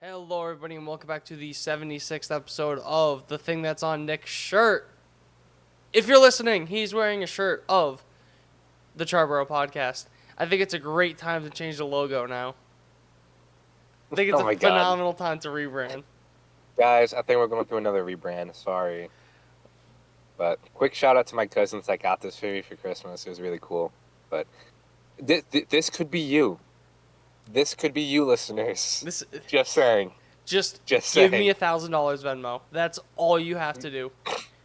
Hello, everybody, and welcome back to the 76th episode of The Thing That's on Nick's Shirt. If you're listening, he's wearing a shirt of the Triboro Podcast. I think it's a great time to change the logo now. I think it's a phenomenal time to rebrand. Guys, I think we're going through another rebrand. Sorry. But quick shout out to my cousins that got this for me for Christmas. It was really cool. But this could be you. This could be you, listeners. Just saying. Just give me $1,000 Venmo. That's all you have to do.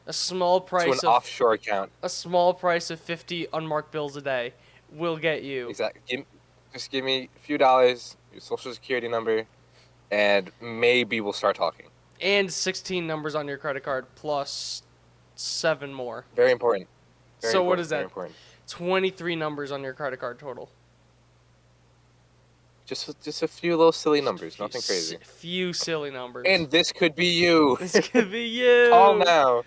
A small price to an offshore account. A small price of 50 unmarked bills a day will get you. Exactly. Just give me a few dollars, your social security number, and maybe we'll start talking. And 16 numbers on your credit card plus 7 more. Very important. What is that? 23 numbers on your credit card total. Just a few little silly numbers, nothing crazy. Few silly numbers. And this could be you. This could be you. Call now.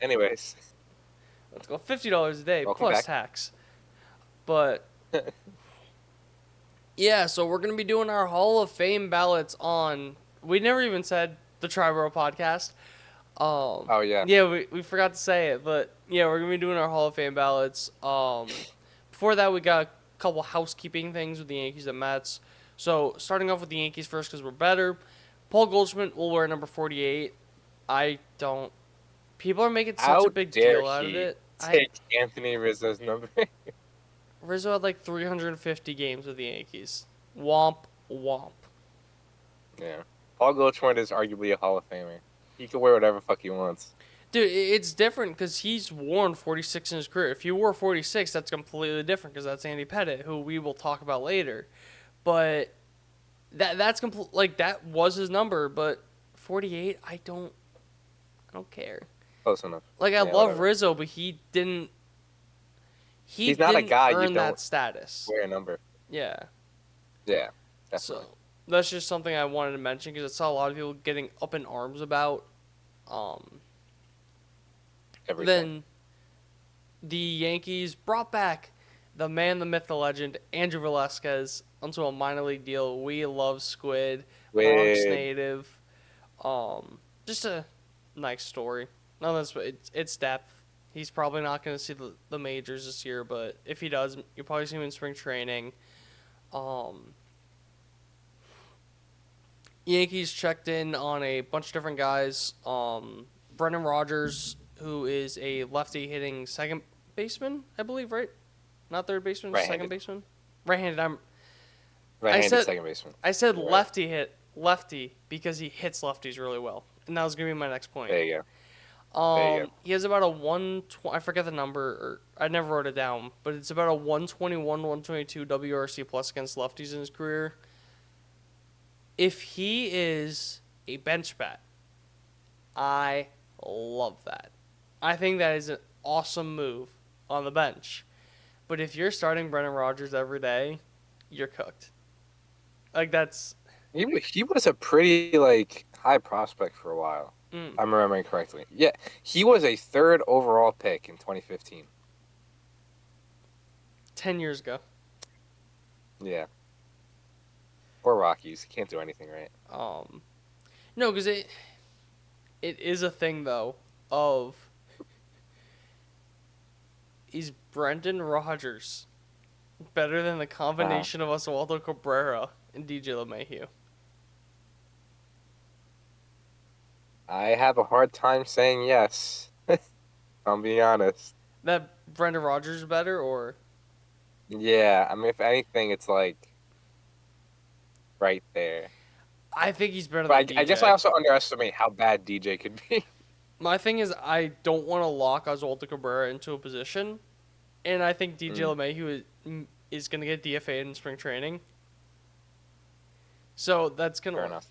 Anyways. Let's go. $50 a day Welcome plus back. tax. But yeah, so we're going to be doing our Hall of Fame ballots on, we never even said the Triboro Podcast. Oh, yeah. Yeah, we forgot to say it, but yeah, we're going to be doing our Hall of Fame ballots. Before that, we got a couple housekeeping things with the Yankees and Mets. So, starting off with the Yankees first because we're better. Paul Goldschmidt will wear number 48. People are making such a big deal out of it. Take Anthony Rizzo's number. Rizzo had like 350 games with the Yankees. Womp. Yeah. Paul Goldschmidt is arguably a Hall of Famer. He can wear whatever fuck he wants. Dude, it's different because he's worn 46 in his career. If he wore 46, that's completely different because that's Andy Pettitte, who we will talk about later. But that was his number, but 48, I don't care. Close enough. I love whatever. Rizzo, but he didn't. He's not a guy earn that status. Wear a number. Yeah. Yeah. Definitely. So that's just something I wanted to mention because I saw a lot of people getting up in arms about. Everything. Then the Yankees brought back the man, the myth, the legend, Andrew Velasquez onto a minor league deal. We love Squid, Bronx native. Just a nice story. It's depth. He's probably not going to see the majors this year, but if he does, you'll probably see him in spring training. Yankees checked in on a bunch of different guys. Brendan Rodgers, who is a lefty hitting second baseman, I believe, right? Not third baseman, second baseman? Right-handed. Right-handed second baseman. I said lefty because he hits lefties really well. And that was going to be my next point. There you go. He has about a 120, I forget the number, or I never wrote it down, but it's about a 121, 122 WRC plus against lefties in his career. If he is a bench bat, I love that. I think that is an awesome move on the bench. But if you're starting Brendan Rodgers every day, you're cooked. That's... He was a pretty, high prospect for a while. If I'm remembering correctly. Yeah, he was a third overall pick in 2015. 10 years ago. Yeah. Poor Rockies. Can't do anything right. No, because it is a thing, though, of... Is Brendan Rodgers better than the combination of Oswaldo Cabrera and DJ LeMahieu? I have a hard time saying yes. I'll be honest. That Brendan Rodgers is better, or? Yeah, I mean, if anything, it's right there. I think he's better than DJ. I guess I also underestimate how bad DJ could be. My thing is, I don't want to lock Oswaldo Cabrera into a position, and I think DJ LeMahieu is going to get DFA'd in spring training. So that's going to... Fair enough.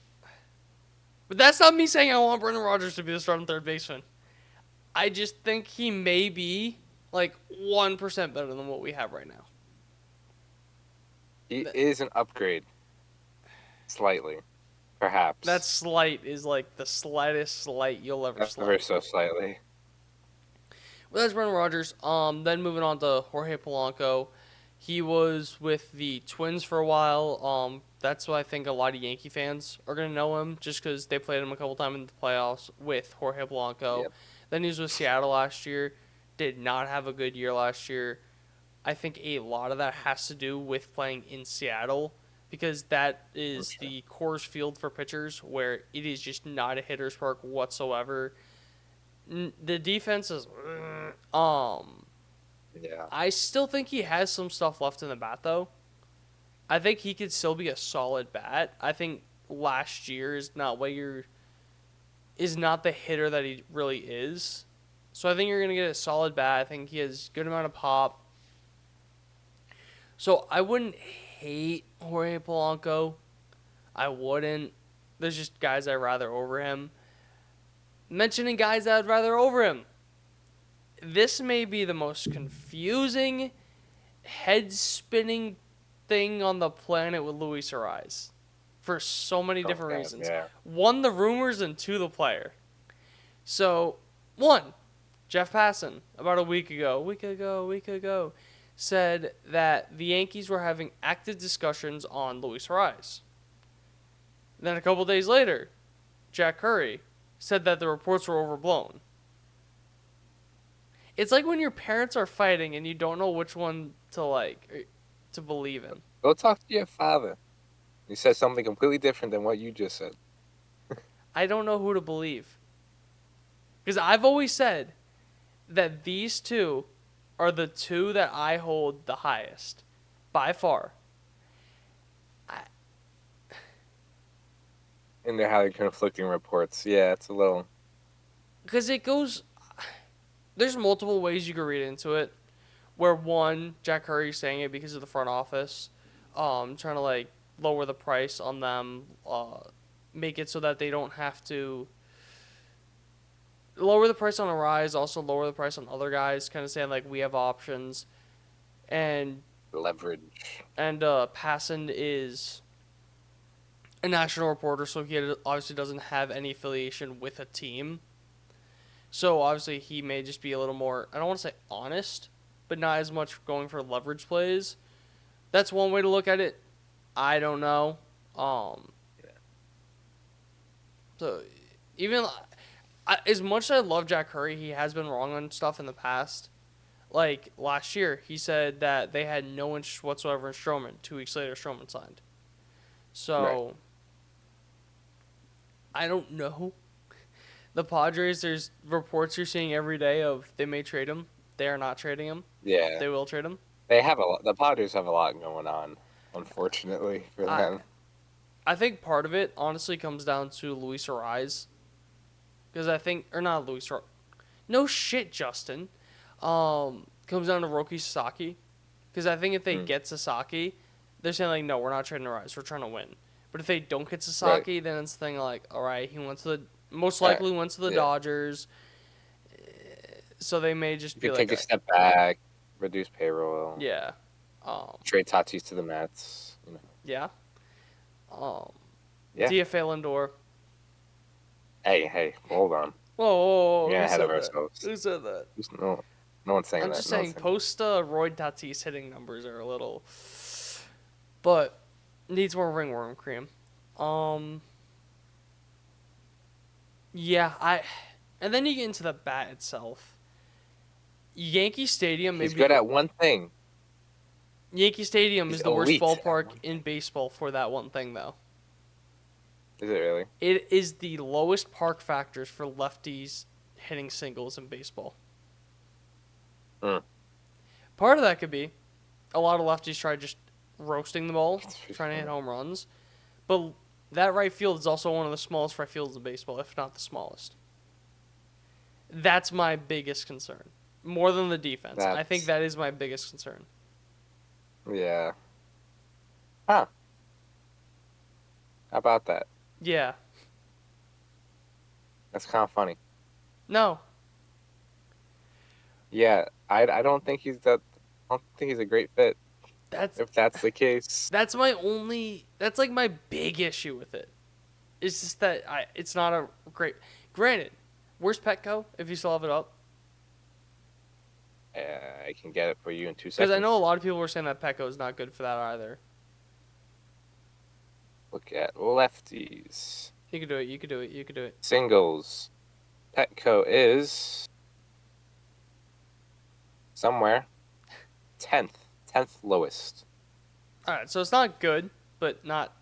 But that's not me saying I want Brendan Rodgers to be the starting third baseman. I just think he may be 1% better than what we have right now. He is an upgrade. Slightly. Perhaps. That slight is the slightest slight you'll ever That's slight. Ever so slightly. Well, that's Brendan Rodgers. Then moving on to Jorge Polanco. He was with the Twins for a while. That's why I think a lot of Yankee fans are going to know him, just because they played him a couple times in the playoffs with Jorge Blanco. Yep. Then he was with Seattle last year. Did not have a good year last year. I think a lot of that has to do with playing in Seattle, because that is the Coors Field for pitchers, where it is just not a hitter's park whatsoever. The defense is, Yeah. I still think he has some stuff left in the bat, though. I think he could still be a solid bat. I think last year is not the hitter that he really is. So I think you're gonna get a solid bat. I think he has good amount of pop. So I wouldn't hate Jorge Polanco. I wouldn't. There's just guys I'd rather over him. Mentioning guys I'd rather over him. This may be the most confusing, head-spinning thing on the planet with Luis Ariz. For so many different reasons. Yeah. One, the rumors, and two, the player. So, one, Jeff Passan, about a week ago, said that the Yankees were having active discussions on Luis Ariz. Then a couple days later, Jack Curry said that the reports were overblown. It's like when your parents are fighting and you don't know which one to believe in. Go talk to your father. He said something completely different than what you just said. I don't know who to believe. Because I've always said that these two are the two that I hold the highest. By far. And they're having conflicting reports. Yeah, it's a little... Because it goes... There's multiple ways you can read into it. Where one, Jack Curry's saying it because of the front office. Trying to lower the price on them. Make it so that they don't have to... Lower the price on Ariz, also lower the price on other guys. Kind of saying, we have options. And... Leverage. And Passan is a national reporter, so he obviously doesn't have any affiliation with a team. So obviously he may just be a little more, I don't want to say honest, but not as much going for leverage plays. That's one way to look at it. I don't know. So even as much as I love Jack Curry, he has been wrong on stuff in the past. Like last year, he said that they had no interest whatsoever in Stroman. 2 weeks later, Stroman signed. So, right. I don't know. The Padres, there's reports you're seeing every day of they may trade him. They are not trading him. Yeah. They will trade him. They have a lot. The Padres have a lot going on, unfortunately, for them. I think part of it, honestly, comes down to Luis Ariz. Because I think, or not Luis Ariz. No shit, Justin. Comes down to Roki Sasaki. Because I think if they get Sasaki, they're saying, no, we're not trading Ariz. We're trying to win. But if they don't get Sasaki, then it's the thing all right, he went to the, most likely went to the Dodgers. So they may just be take a step back, reduce payroll. Yeah. Trade Tatis to the Mets. Yeah. Yeah. DFA Lindor. Hey, hold on. Whoa. Yeah, ahead of ourselves. Who said that? No one's saying that. I'm just saying, post-Roy Tatis hitting numbers are a little... But needs more ringworm cream. Yeah, and then you get into the bat itself. Yankee Stadium... He's good at one thing. Yankee Stadium is the worst elite ballpark in baseball for that one thing, though. Is it really? It is the lowest park factors for lefties hitting singles in baseball. Part of that could be a lot of lefties try just roasting the ball, trying to hit home runs. But that right field is also one of the smallest right fields in baseball, if not the smallest. That's my biggest concern. More than the defense. I think that is my biggest concern. Yeah. Huh. How about that? Yeah. That's kind of funny. No. Yeah, I don't think he's that. I don't think he's a great fit. If that's the case. That's my big issue with it. It's just that it's not a great. Granted, where's Petco if you still have it up? I can get it for you in 2 seconds. Because I know a lot of people were saying that Petco is not good for that either. Look at lefties. You can do it. You can do it. You can do it. Singles. Petco is somewhere 10th lowest. All right, so it's not good, but not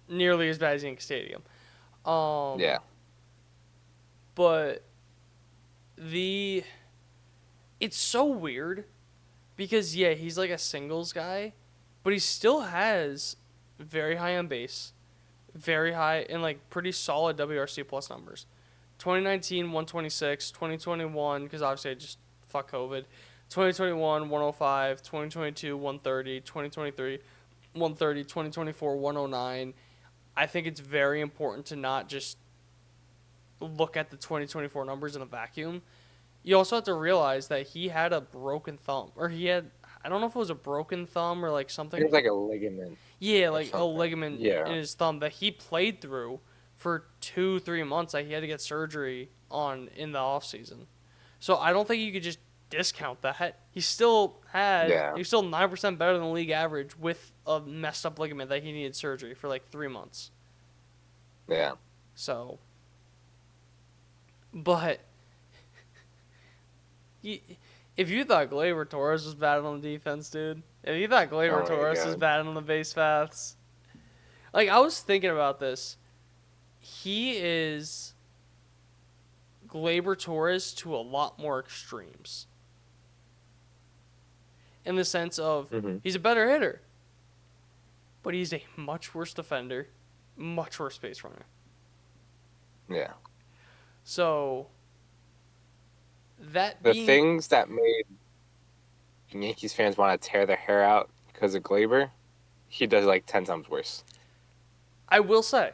nearly as bad as Yankee Stadium. Yeah. But it's so weird because yeah, he's like a singles guy, but he still has very high on base, very high and like pretty solid WRC plus numbers. 2019 126, 2021 because obviously I just fuck COVID. 2021 105, 2022 130, 2023 130, 2024 109. I think it's very important to not just look at the 2024 numbers in a vacuum. You also have to realize that he had a broken thumb, or I don't know if it was a broken thumb or like It was something. like a ligament Yeah, or like a something. ligament Yeah. in his thumb that he played through for 2-3 months. That he had to get surgery on in the off season. So I don't think you could just discount that. He's still 9% better than the league average with a messed up ligament that he needed surgery for like 3 months. Yeah. So, but if you thought Gleyber Torres was bad on the defense, dude, if you thought Gleyber Torres was bad on the base paths, like I was thinking about this, he is Gleyber Torres to a lot more extremes. In the sense of he's a better hitter, but he's a much worse defender, much worse base runner. Yeah. So the things that made Yankees fans want to tear their hair out because of Gleyber, he does like 10 times worse. I will say,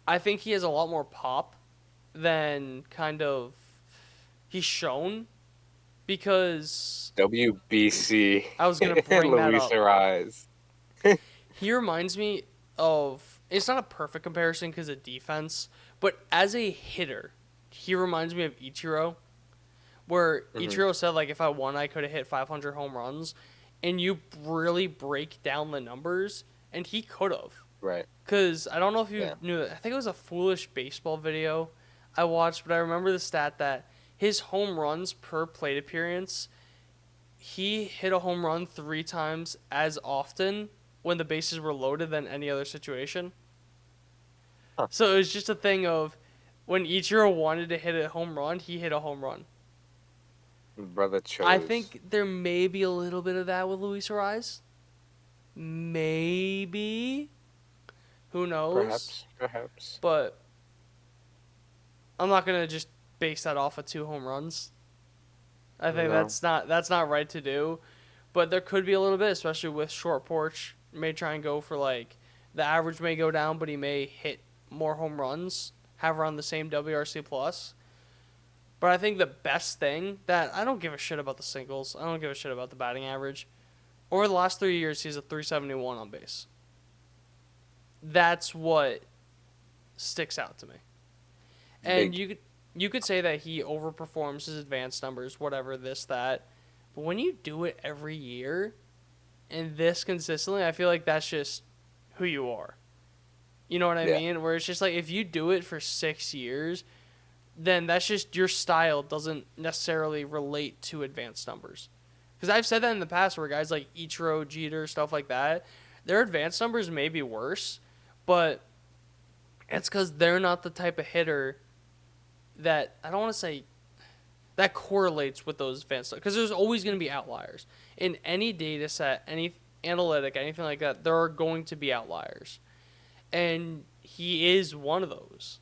I think he has a lot more pop than kind of he's shown because WBC. I was gonna bring that Luis up. Arise. He reminds me of, it's not a perfect comparison because of defense, but as a hitter, he reminds me of Ichiro, where Ichiro said like if I won I could have hit 500 home runs, and you really break down the numbers, and he could have. Right. Because I don't know if you knew that. I think it was a Foolish Baseball video I watched, but I remember the stat that his home runs per plate appearance, he hit a home run 3 times as often when the bases were loaded than any other situation. Huh. So it was just a thing of when Ichiro wanted to hit a home run, he hit a home run. Brother chose. I think there may be a little bit of that with Luis Arise. Maybe. Who knows? Perhaps. But I'm not going to just base that off of 2 home runs. I think that's not right to do. But there could be a little bit, especially with short porch. May try and go for like the average may go down, but he may hit more home runs, have around the same WRC plus. But I think the best thing that I don't give a shit about the singles. I don't give a shit about the batting average. Over the last 3 years, he's a 371 on base. That's what sticks out to me. And you could say that he overperforms his advanced numbers, whatever, this, that. But when you do it every year and this consistently, I feel like that's just who you are. You know what I mean? Where it's just like if you do it for 6 years, then that's just your style doesn't necessarily relate to advanced numbers. Because I've said that in the past where guys like Ichiro, Jeter, stuff like that, their advanced numbers may be worse, but it's because they're not the type of hitter that, I don't want to say, that correlates with those advanced numbers. Because there's always going to be outliers. In any data set, any analytic, anything like that, there are going to be outliers. And he is one of those.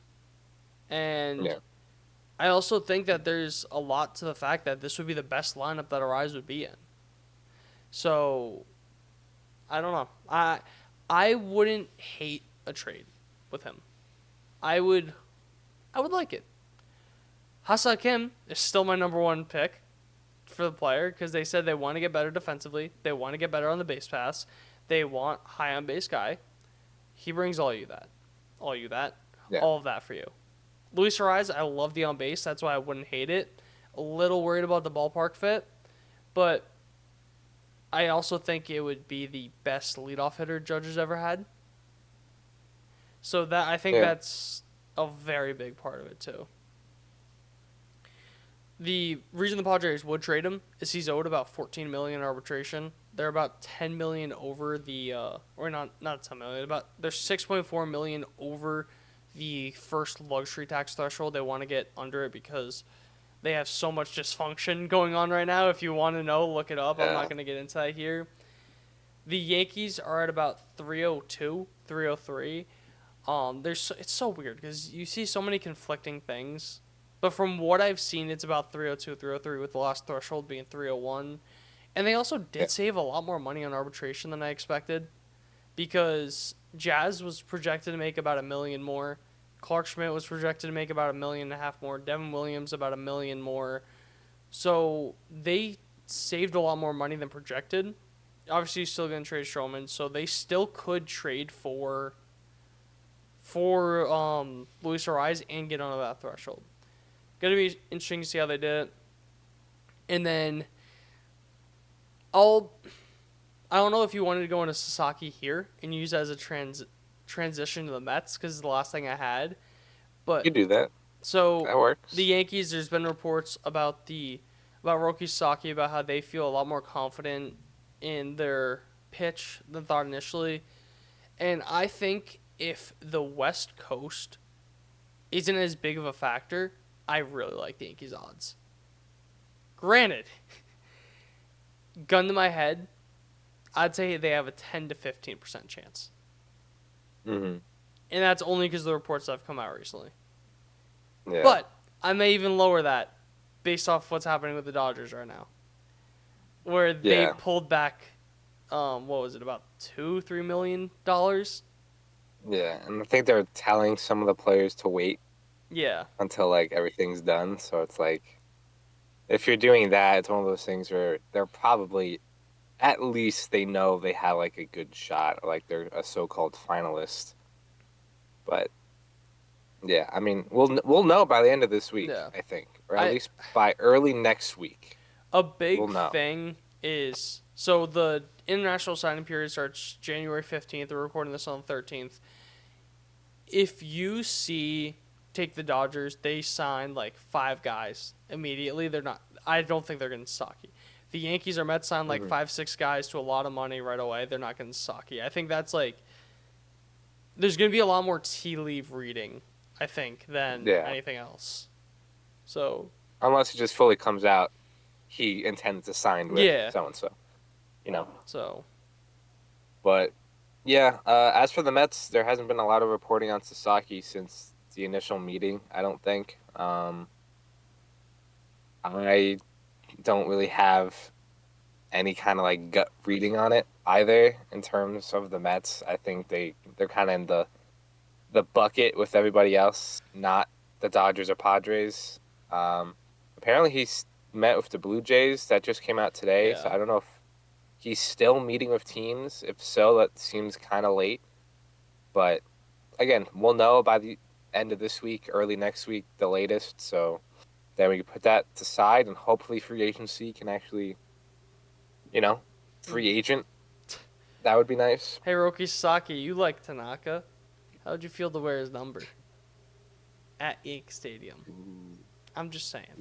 And I also think that there's a lot to the fact that this would be the best lineup that Arise would be in. So, I don't know. I wouldn't hate a trade with him. I would like it. Hasa Kim is still my number 1 pick for the player because they said they want to get better defensively. They want to get better on the base pass. They want high on base guy. He brings all of that, all of that for you. Luis Arise, I love the on base. That's why I wouldn't hate it. A little worried about the ballpark fit, but I also think it would be the best leadoff hitter Judge has ever had. So that I think Yeah. that's a very big part of it too. The reason the Padres would trade him is he's owed about 14 million in arbitration. They're about 10 million over the or not 10 million, about they're 6.4 million over the first luxury tax threshold. They want to get under it because they have so much dysfunction going on right now. If you want to know, look it up. I'm not Yeah. going to get into that here. The Yankees are at about 302, 303. It's so weird because you see so many conflicting things. But from what I've seen, it's about 302, 303 with the last threshold being 301. And they also Yeah. did save a lot more money on arbitration than I expected because Jazz was projected to make about $1 million more. Clark Schmidt was projected to make about $1.5 million more. Devin Williams about $1 million more. So they saved a lot more money than projected. Obviously, you're still going to trade Stroman, so they still could trade for Luis Ariz and get under that threshold. Going to be interesting to see how they did it. And then I don't know if you wanted to go into Sasaki here and use it as a transition to the Mets because it's the last thing I had. But You do that. so That works. the Yankees, there's been reports about Roki Sasaki about how they feel a lot more confident in their pitch than thought initially. And I think if the West Coast isn't as big of a factor, I really like the Yankees odds. Granted, gun to my head, I'd say they have a 10 to 15% chance. Mm-hmm. And that's only because of the reports that have come out recently. Yeah. But I may even lower that based off what's happening with the Dodgers right now. Where they pulled back, what was it, about $2-3 million? Yeah, and I think they're telling some of the players to wait Yeah. until like everything's done. So it's like, if you're doing that, it's one of those things where they're probably, at least they know they have like a good shot, like they're a so-called finalist. But yeah, I mean, we'll know by the end of this week, Yeah. I think, or at least by early next week. A big We'll know. thing is, so the international signing period starts January 15th. We're recording this on the 13th. If you take the Dodgers, they signed like 5 guys immediately. I don't think they're getting Saki. The Yankees or Mets signed like 5-6 guys to a lot of money right away. They're not getting Saki. I think that's like, there's going to be a lot more tea leaf reading, I think, than anything else. So unless it just fully comes out, he intends to sign with so-and-so, So. But, yeah, as for the Mets, there hasn't been a lot of reporting on Sasaki since the initial meeting, I don't think. I don't really have any kind of, like, gut reading on it either in terms of the Mets. I think they're kind of in the bucket with everybody else, not the Dodgers or Padres. Apparently he's met with the Blue Jays. That just came out today, so I don't know if he's still meeting with teams. If so, that seems kind of late. But, again, we'll know by the end of this week, early next week, the latest. So then we can put that aside, and hopefully free agency can actually, free agent. That would be nice. Hey, Roki Sasaki, you like Tanaka. How would you feel to wear his number at Yankee Stadium? Ooh. I'm just saying.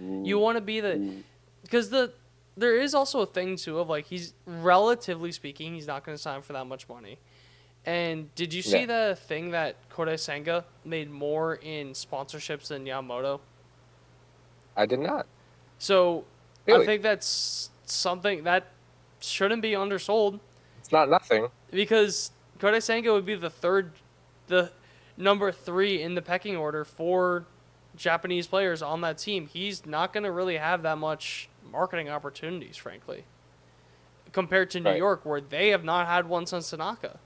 Ooh. You want to be because there is also a thing too of like, he's relatively speaking, he's not going to sign for that much money. And did you see the thing that Kodai Senga made more in sponsorships than Yamamoto? I did not. So really? I think that's something that shouldn't be undersold. It's not nothing. Because Kodai Senga would be the number 3 in the pecking order for Japanese players on that team. He's not going to really have that much marketing opportunities, frankly, compared to New York, where they have not had one since Tanaka.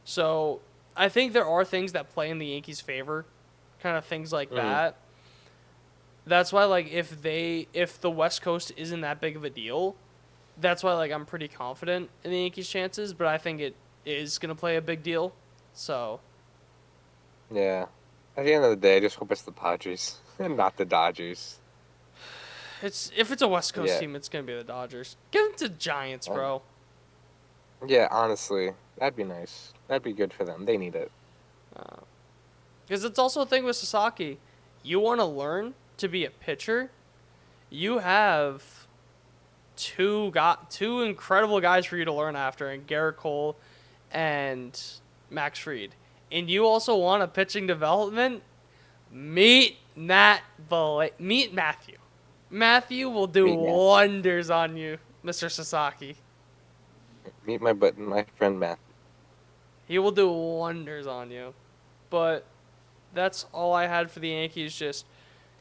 So I think there are things that play in the Yankees' favor, kind of things like that. That's why, like, if the West Coast isn't that big of a deal, that's why, like, I'm pretty confident in the Yankees' chances, but I think it is going to play a big deal. So. Yeah. At the end of the day, I just hope it's the Padres and not the Dodgers. If it's a West Coast team, it's going to be the Dodgers. Give them to Giants, bro. Yeah, honestly. That'd be nice. That'd be good for them. They need it. Because it's also a thing with Sasaki. You want to learn to be a pitcher, you have two incredible guys for you to learn after, and Garrett Cole and Max Fried. And you also want a pitching development, meet meet Matthew. Matthew will do Meet Matt. wonders on you, Mr. Sasaki. Meet my friend Matt. He will do wonders on you. But that's all I had for the Yankees. Just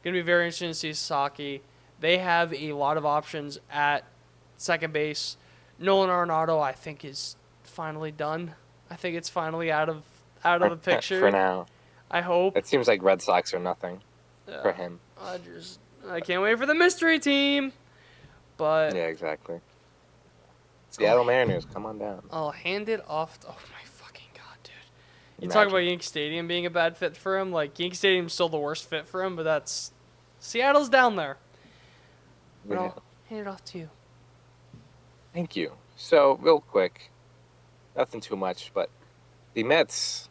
going to be very interesting to see Sasaki. They have a lot of options at second base. Nolan Arenado, I think, is finally done. I think it's finally out of the picture. For now. I hope. It seems like Red Sox are nothing for him. I can't wait for the mystery team. But Yeah, exactly. Seattle Mariners, come on down. I'll hand it off. Oh my fucking god, dude! You Imagine. talk about Yankee Stadium being a bad fit for him. Like Yankee Stadium's still the worst fit for him, but that's Seattle's down there. But Yeah. I'll hand it off to you. Thank you. So, real quick, nothing too much, but the Mets,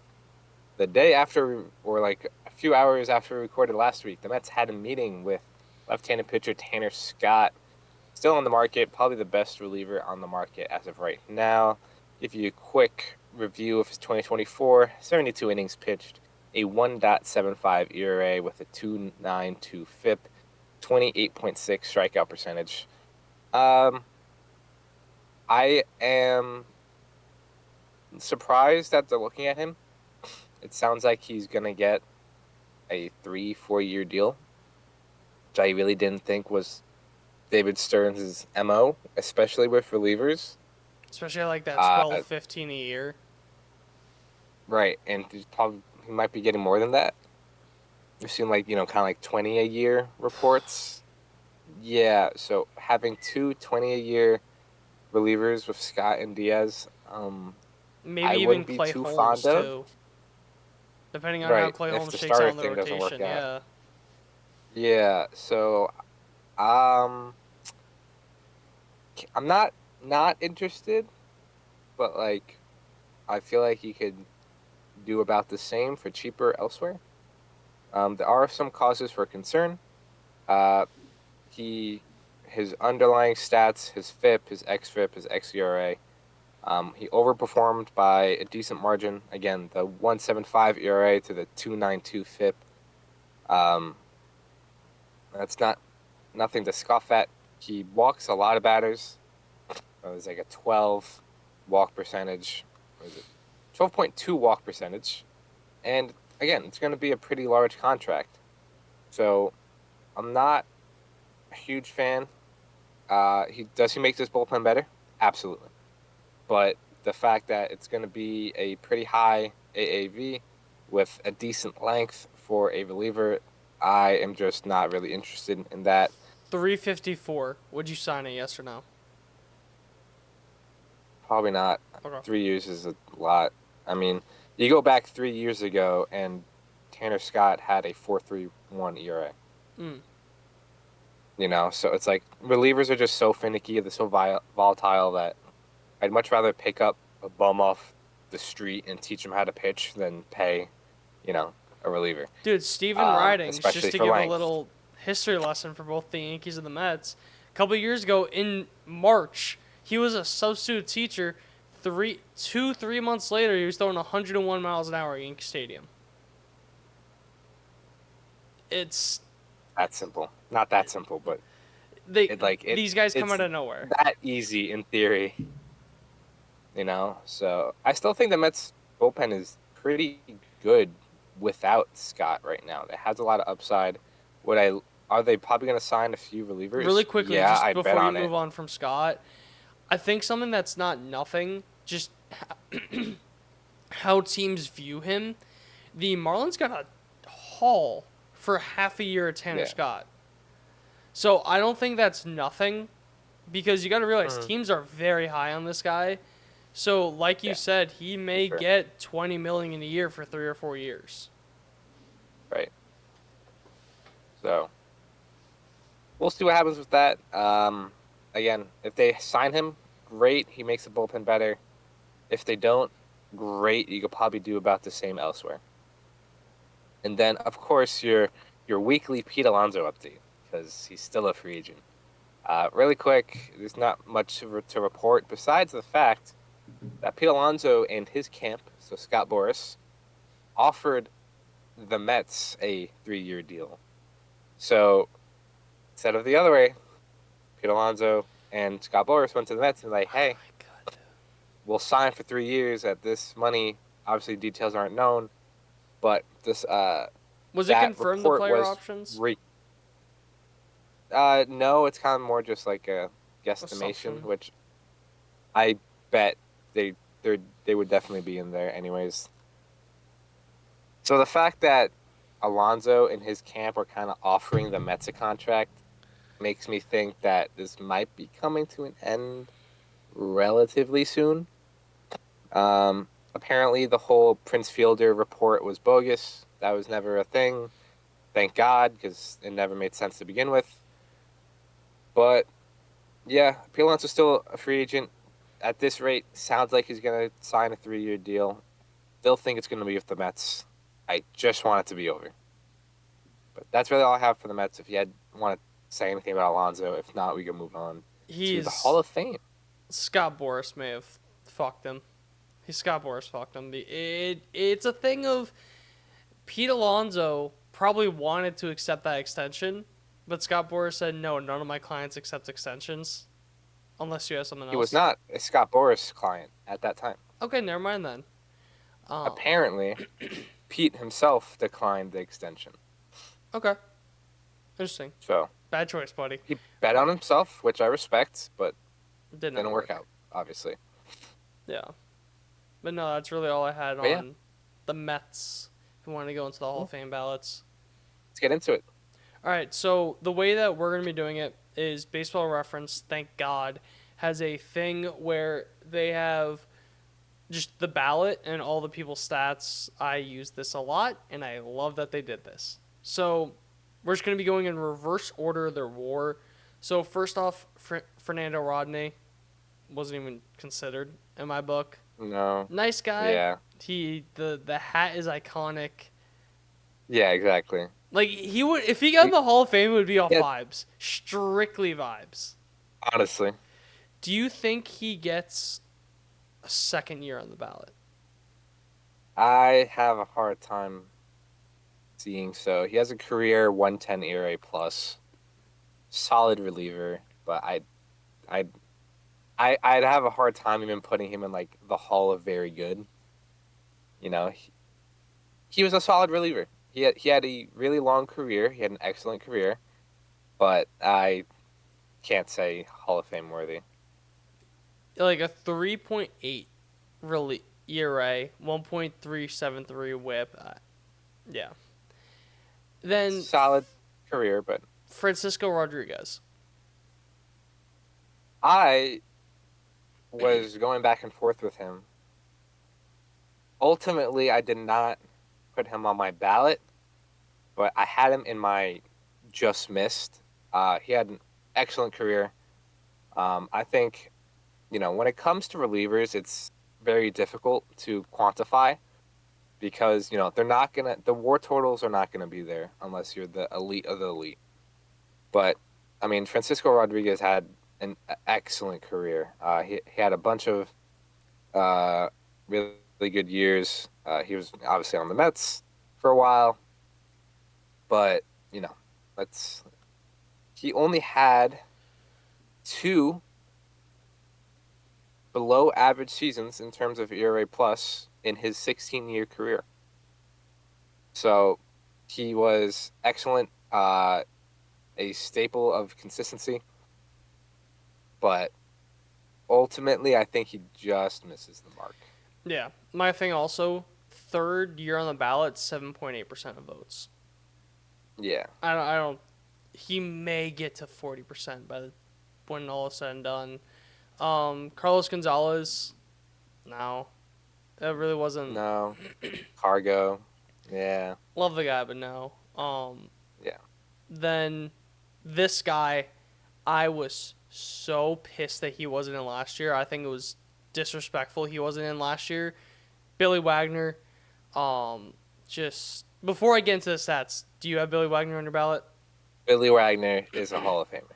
the day after, or like a few hours after we recorded last week, the Mets had a meeting with left-handed pitcher Tanner Scott, still on the market, probably the best reliever on the market as of right now. Give you a quick review of his 2024, 72 innings pitched, a 1.75 ERA with a 2.92 FIP, 28.6 strikeout percentage. I am surprised that they're looking at him. It sounds like he's going to get a 3-4 year deal, which I really didn't think was David Stearns' MO, especially with relievers. Especially like that 12, 15 a year. Right, and he might be getting more than that. We've seen kind of like 20 a year reports. Yeah, so having 20 a year relievers with Scott and Diaz, Maybe I even wouldn't be Clay too Holmes fond of. too. Depending on how Right, Clay if Holmes the shakes out starter in the thing doesn't work rotation, out. yeah. Yeah, so I'm not interested, but like I feel like he could do about the same for cheaper elsewhere. There are some causes for concern. His underlying stats, his FIP, his xFIP, his xERA, he overperformed by a decent margin. Again, the 1.75 ERA to the 2.92 FIP. That's nothing to scoff at. He walks a lot of batters. There's like a 12 walk percentage. What is it? 12.2 walk percentage. And again, it's going to be a pretty large contract. So I'm not a huge fan. Does he make this bullpen better? Absolutely. But the fact that it's going to be a pretty high AAV with a decent length for a reliever, I am just not really interested in that. 354. Would you sign it, yes or no? Probably not. Okay. 3 years is a lot. I mean, you go back 3 years ago, and Tanner Scott had a 4.31 ERA. So it's like relievers are just so finicky, they're so volatile that I'd much rather pick up a bum off the street and teach him how to pitch than pay, a reliever. Dude, Steven Ridings, just especially to for give length. a little history lesson for both the Yankees and the Mets. A couple of years ago in March, he was a substitute teacher. 3 months later, he was throwing 101 miles an hour at Yankee Stadium. It's that simple. Not that simple, but these guys come out of nowhere. That easy in theory. So I still think the Mets bullpen is pretty good without Scott right now. It has a lot of upside. Are they probably going to sign a few relievers? Really quickly, yeah, just I'd before bet you on move it. on from Scott, I think something that's not nothing, just how teams view him. The Marlins got a haul for half a year of Tanner Scott. So I don't think that's nothing, because you got to realize teams are very high on this guy. So like you said, he may get $20 million a year for 3 or 4 years. Right. So we'll see what happens with that. Again, if they sign him, great. He makes the bullpen better. If they don't, great. You could probably do about the same elsewhere. And then, of course, your weekly Pete Alonso update because he's still a free agent. Really quick, there's not much to report besides the fact that Pete Alonso and his camp, so Scott Boras, offered the Mets a 3-year deal. So instead of the other way, Pete Alonso and Scott Boras went to the Mets and like, Oh hey, my god. we'll sign for 3 years at this money. Obviously, details aren't known, but this Was it that confirmed the report player was options? no, it's kind of more just like a guesstimation, Assumption. which I bet they they would definitely be in there anyways. So the fact that Alonso and his camp are kind of offering the Mets a contract makes me think that this might be coming to an end relatively soon. Apparently, the whole Prince Fielder report was bogus. That was never a thing. Thank God, because it never made sense to begin with. But yeah, Pete Alonso's still a free agent. At this rate, sounds like he's going to sign a 3-year deal. Still think it's going to be with the Mets. I just want it to be over. But that's really all I have for the Mets. If you want to say anything about Alonso, if not, we can move on to the Hall He's of Fame. Scott Boras may have fucked him. Scott Boras fucked him. It's a thing of Pete Alonso probably wanted to accept that extension, but Scott Boras said no. None of my clients accept extensions unless you have something He was else. not a Scott Boras client at that time. Okay, never mind then. Um, Apparently, Pete himself declined the extension. okay, interesting. So Bad choice, buddy. he bet on himself, which I respect, but Did not didn't work work. out, obviously. Yeah, but no, that's really all I had But yeah, on the Mets. If we want to go into the Hall of Fame ballots. let's get into it. All right, so the way that we're going to be doing it is Baseball Reference, thank God, has a thing where they have just the ballot and all the people's stats. I use this a lot, and I love that they did this. So we're just going to be going in reverse order of their war. So first off, Fernando Rodney wasn't even considered in my book. No. Nice guy. Yeah. The hat is iconic. Yeah, exactly. Like he would, if he got in the Hall of Fame, it would be all Yeah, vibes, strictly vibes. honestly. Do you think he gets a second year on the ballot? I have a hard time seeing so. He has a career 110 ERA plus. Solid reliever, but I I'd have a hard time even putting him in like the Hall of Very Good. You know, he was a solid reliever. He had a really long career. He had an excellent career, but I can't say Hall of Fame worthy. Like a 3.8 really ERA, 1.373 WHIP. Yeah. Then Solid career, but Francisco Rodriguez. I was going back and forth with him. Ultimately, I did not put him on my ballot, but I had him in my just missed. He had an excellent career. I think, when it comes to relievers, it's very difficult to quantify because, the war totals are not gonna be there unless you're the elite of the elite. But I mean, Francisco Rodriguez had an excellent career. He had a bunch of really good years. He was obviously on the Mets for a while, but let's. He only had two below average seasons in terms of ERA plus in his 16-year career. So he was excellent, a staple of consistency, but ultimately, I think he just misses the mark. Yeah. My thing also, third year on the ballot, 7.8% of votes. Yeah. I don't. He may get to 40% when all is said and done. Carlos Gonzalez, no, it really wasn't. No. Cargo. Yeah. Love the guy, but no. Yeah. Then this guy, I was so pissed that he wasn't in last year. I think it was disrespectful he wasn't in last year. Billy Wagner, just before I get into the stats, do you have Billy Wagner on your ballot? Billy Wagner is a Hall of Famer.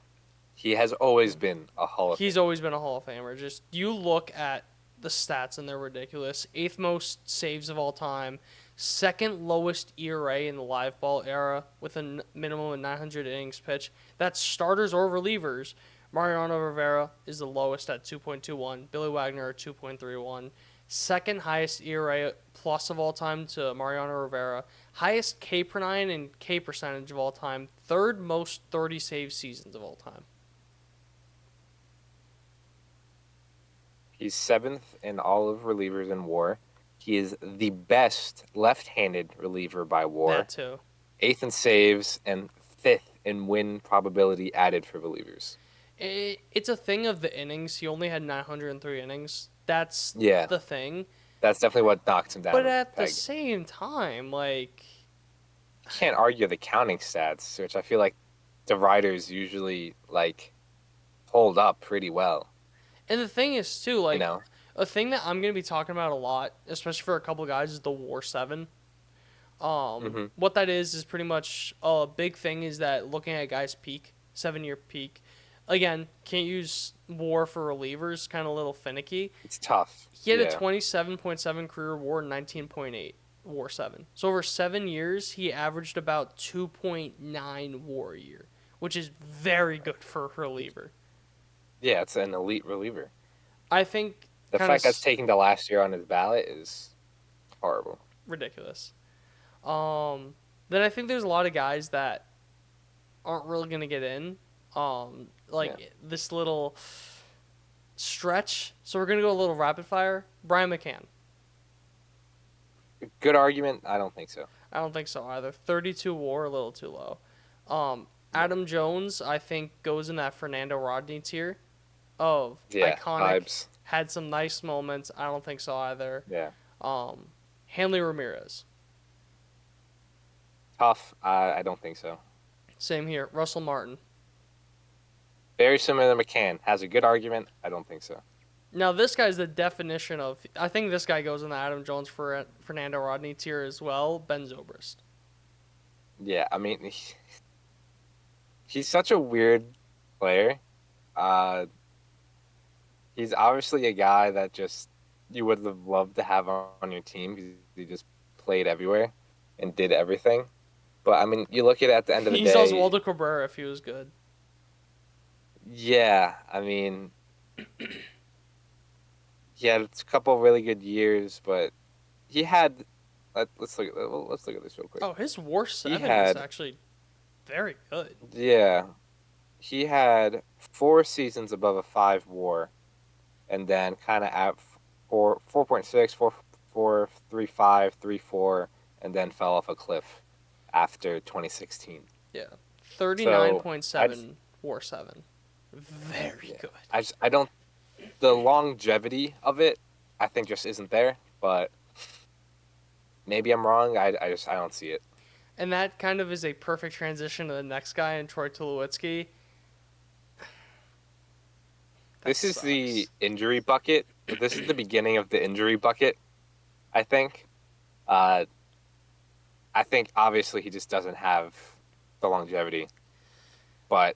He has always been a Hall of He's Famer. always been a Hall of Famer. Just you look at the stats and they're ridiculous. 8th most saves of all time, 2nd lowest ERA in the live ball era with a minimum of 900 innings pitched. That's starters or relievers. Mariano Rivera is the lowest at 2.21. Billy Wagner at 2.31. Second highest ERA plus of all time to Mariano Rivera. Highest K per 9 and K percentage of all time. Third most 30 save seasons of all time. He's 7th in all of relievers in WAR. He is the best left-handed reliever by WAR. That too. 8th in saves and 5th in win probability added for relievers. It's a thing of the innings. He only had 903 innings. That's Yeah. the thing. That's definitely what knocks him down. But at the the same time, like, you can't argue the counting stats, which I feel like the writers usually like hold up pretty well. and the thing is too, like, You know, a thing that I'm gonna be talking about a lot, especially for a couple guys, is the WAR 7. What that is pretty much a big thing is that looking at a guy's peak, 7-year peak. Again, can't use WAR for relievers, kind of a little finicky. it's tough. He had a Yeah. 27.7 career WAR, 19.8 WAR 7. So over 7 years, he averaged about 2.9 WAR a year, which is very good for a reliever. Yeah, it's an elite reliever. I think The kinda fact that's taking the last year on his ballot is horrible. ridiculous. Then I think there's a lot of guys that aren't really gonna get in. This little stretch. So we're gonna go a little rapid fire. Brian McCann. Good argument. I don't think so. I don't think so either. 32 WAR, a little too low. Adam Jones, I think, goes in that Fernando Rodney tier of Yeah, iconic. vibes. Had some nice moments. I don't think so either. Yeah, Hanley Ramirez. tough. I don't think so. Same here. Russell Martin. Very similar to McCann. Has a good argument. I don't think so. Now, this guy's the definition of... I think this guy goes in the Adam Jones for Fernando Rodney tier as well. Ben Zobrist. Yeah, I mean, he's such a weird player. He's obviously a guy that just you would have loved to have on your team because he just played everywhere and did everything. But I mean, you look at the end of the He's day. Oswaldo Cabrera if he was good. Yeah, I mean, he had a couple of really good years, but he had. Let's look at this real quick. Oh, his WAR 7 is had- actually very good. Yeah, he had 4 seasons above a 5 WAR, and then kind of at 4.6, 4.35, 3.4, and then fell off a cliff after 2016. Yeah. 39.7 WAR 7. Very good. I don't. The longevity of it, I think, just isn't there. But maybe I'm wrong. I don't see it. And that kind of is a perfect transition to the next guy in Troy Tulowitzki. This is the injury bucket. This is the beginning of the injury bucket, I think. I think, obviously, he just doesn't have the longevity. But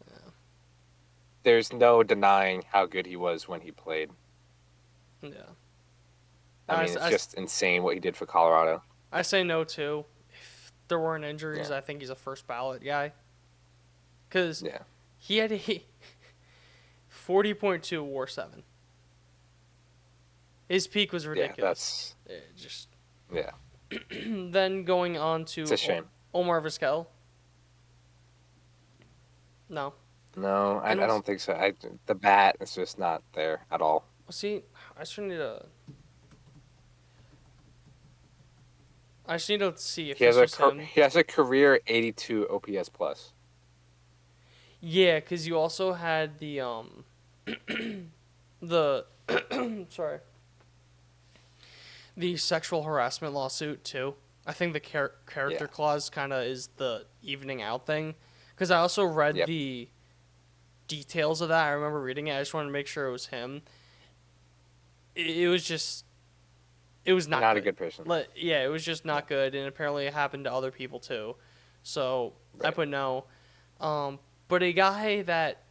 there's no denying how good he was when he played. Yeah. I mean, it's just insane what he did for Colorado. I say no, too. If there weren't injuries, Yeah. I think he's a first ballot guy. Because he had a 40.2 WAR 7. His peak was ridiculous. Yeah. Then going on to It's a shame. Omar Vizquel. No. No, I don't think so. The bat is just not there at all. See, I just need to see if He has this was him. he has a career 82 OPS plus. Yeah, because you also had the the the sexual harassment lawsuit too. I think the character clause kind of is the evening out thing. Because I also read the details of that. I remember reading it. I just wanted to make sure it was him. it was just it was not Not a good. good person. Yeah, it was just Yeah. not good, and apparently it happened to other people too. So I Right. put no. But a guy that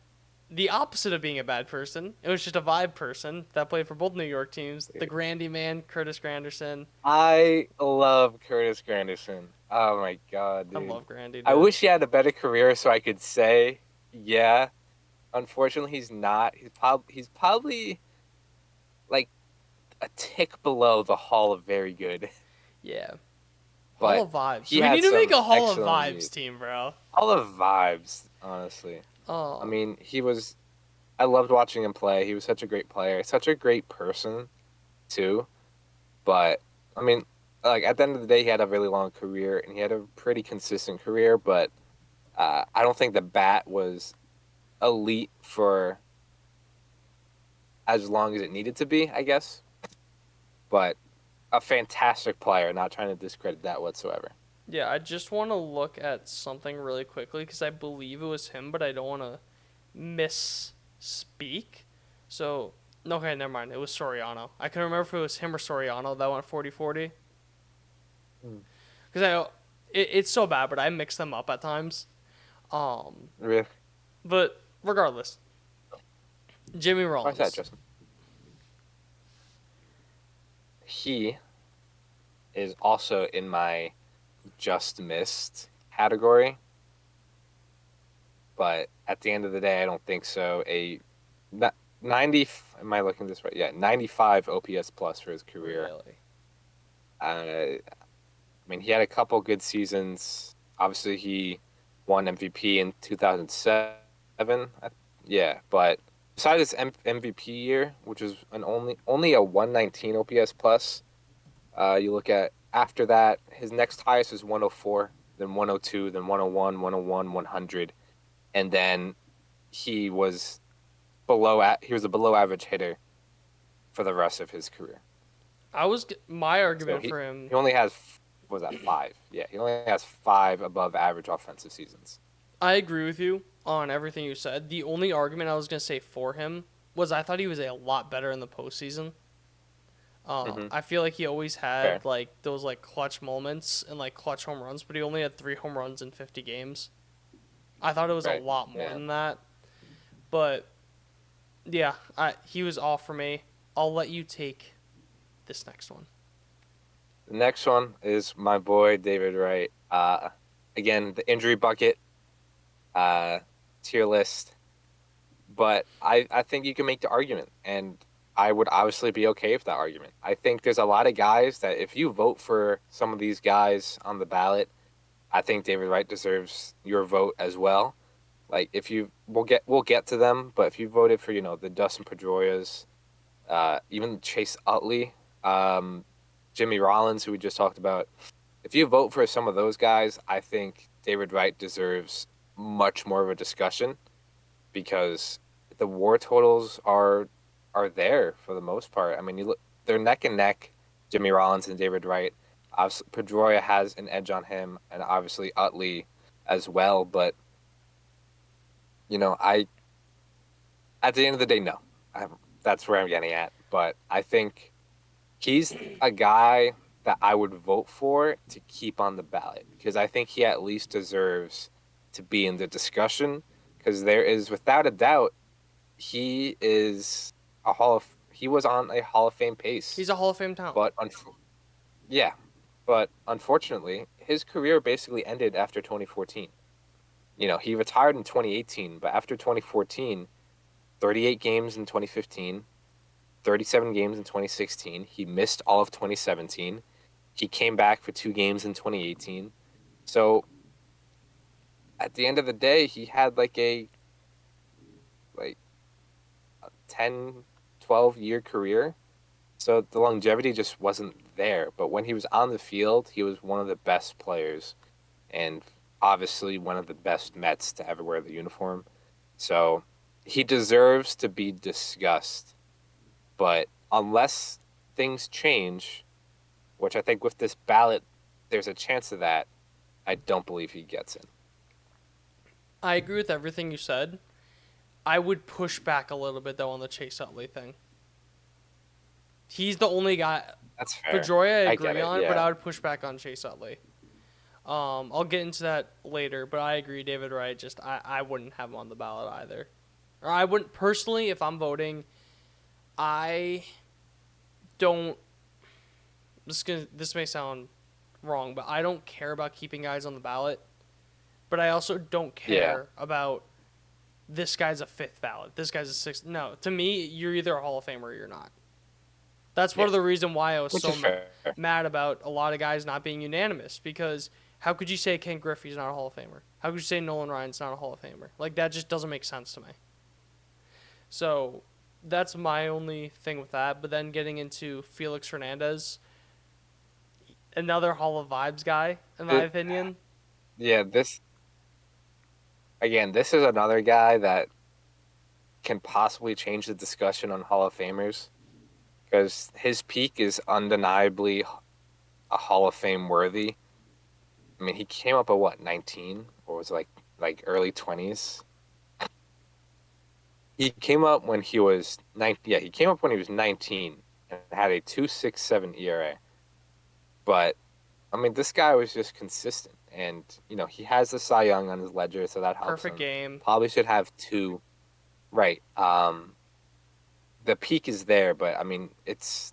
the opposite of being a bad person, it was just a vibe person that played for both New York teams. The Grandy man, Curtis Granderson. I love Curtis Granderson. Oh my god, I dude. love Grandy, I dude. wish he had a better career so I could say, yeah. Unfortunately, he's not. He's probably like a tick below the Hall of Very Good, Yeah, Hall but of Vibes. he We need had to make some a Hall of excellent Vibes years. team, bro. Hall of vibes, honestly. I Um, mean, he was. I loved watching him play. He was such a great player, such a great person too. But I mean, like at the end of the day, he had a really long career and he had a pretty consistent career. But I don't think the bat was elite for as long as it needed to be, I guess. But a fantastic player, not trying to discredit that whatsoever. yeah, I just want to look at something really quickly because I believe it was him, but I don't want to misspeak. So, okay, never mind. It was Soriano. I couldn't remember if it was him or Soriano that went 40-40. Hmm. Because it's so bad, but I mix them up at times. Um, Really? but regardless, Jimmy Why's that, Rollins. Justin? He is also in my just missed category, but at the end of the day, I don't think so. 90, am I looking this right? Yeah, 95 OPS plus for his career. Really? I mean, he had a couple good seasons. Obviously, he won MVP in 2007. Yeah, but besides his MVP year, which was an only a 119 OPS plus, you look at after that, his next highest was 104, then 102, then 101, 101, 100, and then he was he was a below average hitter for the rest of his career. My So argument he for him. he only has what was that 5? Yeah, he only has 5 above average offensive seasons. I agree with you on everything you said. The only argument I was gonna say for him was I thought he was a lot better in the postseason. Hmm. I feel like he always Fair. had like those like clutch moments and like clutch home runs, but he only had 3 home runs in 50 games. I thought it was a Right. lot more Yeah. than that, but yeah, he was off for me. I'll let you take this next one. The next one is my boy David Wright. Again, the injury bucket uh, tier list, but I think you can make the argument, and I would obviously be okay with that argument. I think there's a lot of guys that if you vote for some of these guys on the ballot, I think David Wright deserves your vote as well. Like if you we'll get to them, but if you voted for the Dustin Pedroias, even Chase Utley, um, Jimmy Rollins, who we just talked about, if you vote for some of those guys, I think David Wright deserves much more of a discussion because the WAR totals are there for the most part. I mean, they're neck and neck, Jimmy Rollins and David Wright. Obviously, Pedroia has an edge on him, and obviously Utley as well. But I at the end of the day, no, I, that's where I'm getting at. But I think he's a guy that I would vote for to keep on the ballot because I think he at least deserves to be in the discussion because there is without a doubt he is he was on a Hall of Fame pace. He's a Hall of Fame talent. But yeah, but unfortunately, his career basically ended after 2014. He retired in 2018, but after 2014, 38 games in 2015, 37 games in 2016. He missed all of 2017. He came back for 2 games in 2018. So at the end of the day, he had like a 10, 12-year career. So the longevity just wasn't there. But when he was on the field, he was one of the best players and obviously one of the best Mets to ever wear the uniform. So he deserves to be discussed. But unless things change, which I think with this ballot, there's a chance of that, I don't believe he gets in. I agree with everything you said. I would push back a little bit though on the Chase Utley thing. He's the only guy. That's fair. Pedroia I I get agree it. on, but Yeah. I would push back on Chase Utley. I'll get into that later, but I agree, David Wright. Just I wouldn't have him on the ballot either, or I wouldn't personally if I'm voting. I don't. This may sound wrong, but I don't care about keeping guys on the ballot. But I also don't care about this guy's a fifth ballot. This guy's a sixth. No, to me, you're either a Hall of Famer or you're not. That's part of the reason why I was Which so is fair. mad about a lot of guys not being unanimous. Because how could you say Ken Griffey's not a Hall of Famer? How could you say Nolan Ryan's not a Hall of Famer? Like, that just doesn't make sense to me. So that's my only thing with that. But then getting into Felix Hernandez, another Hall of Vibes guy, in my opinion. Yeah, this is another guy that can possibly change the discussion on Hall of Famers because his peak is undeniably a Hall of Fame worthy. I mean, he came up at what, 19, or was it like early 20s? He came up when he was 19. Yeah, he came up when he was 19 and had a 2.67 ERA. But I mean, this guy was just consistent, and he has the Cy Young on his ledger, so that helps Perfect him. game. Probably should have two. Right. The peak is there, but I mean, it's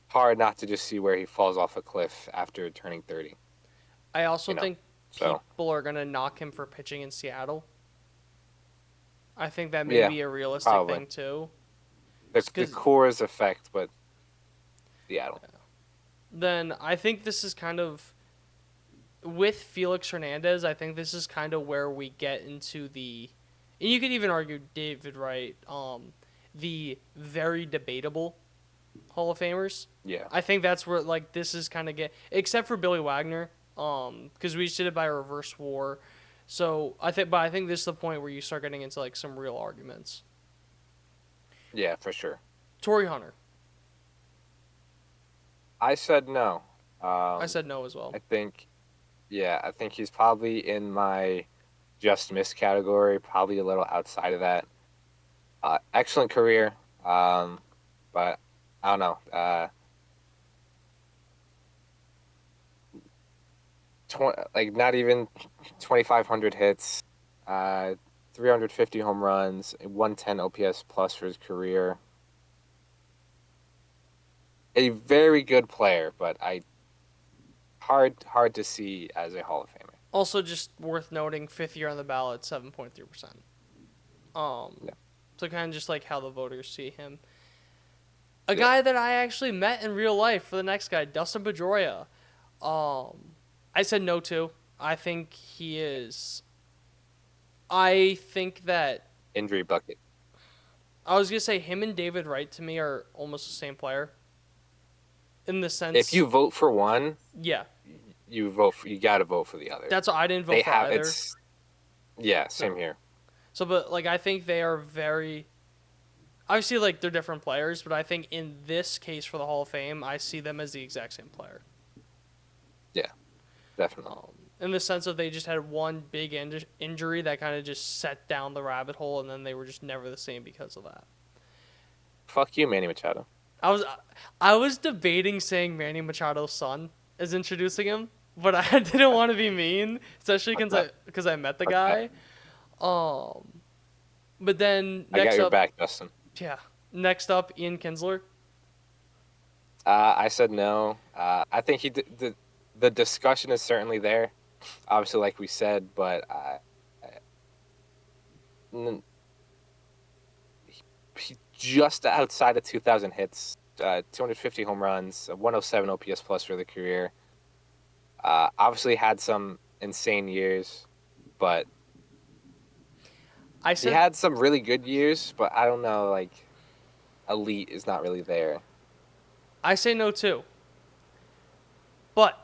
hard not to just see where he falls off a cliff after turning 30. I also think So people are going to knock him for pitching in Seattle. I think that may be a realistic thing, too. the Coors effect, but Seattle. Then I think this is kind of, with Felix Hernandez, I think this is kind of where we get into the, and you could even argue David Wright, the very debatable Hall of Famers. Yeah. I think that's where, like, this is kind of except for Billy Wagner, because we just did it by reverse war. So I think this is the point where you start getting into, like, some real arguments. Yeah, for sure. Torrey Hunter. I said no. I said no as well. I think he's probably in my just missed category, probably a little outside of that. Excellent career, but I don't know. Not even 2,500 hits, 350 home runs, 110 OPS plus for his career. A very good player, but hard to see as a Hall of Famer. Also, just worth noting, 5th year on the ballot, 7.3%. So kind of just like how the voters see him. A guy that I actually met in real life for the next guy, Dustin Pedroia. I said no to. I think he is. I think that injury bucket. I was gonna say him and David Wright to me are almost the same player. In the sense, if you vote for one, yeah, you gotta vote for the other. That's what I didn't vote for either. Same here. So, but like I think they are very. Obviously, like they're different players, but I think in this case for the Hall of Fame, I see them as the exact same player. Yeah, definitely. In the sense of they just had one big injury that kind of just set down the rabbit hole, and then they were just never the same because of that. Fuck you, Manny Machado. I was debating saying Manny Machado's son as introducing him, but I didn't want to be mean, especially because I met the guy. But then I got your back, Justin. Yeah. Next up, Ian Kinsler. I said no. I think the discussion is certainly there, obviously, like we said, but he just outside of 2,000 hits, 250 home runs, 107 OPS plus for the career. Obviously had some insane years, but he had some really good years, but I don't know, like, elite is not really there. I say no too. But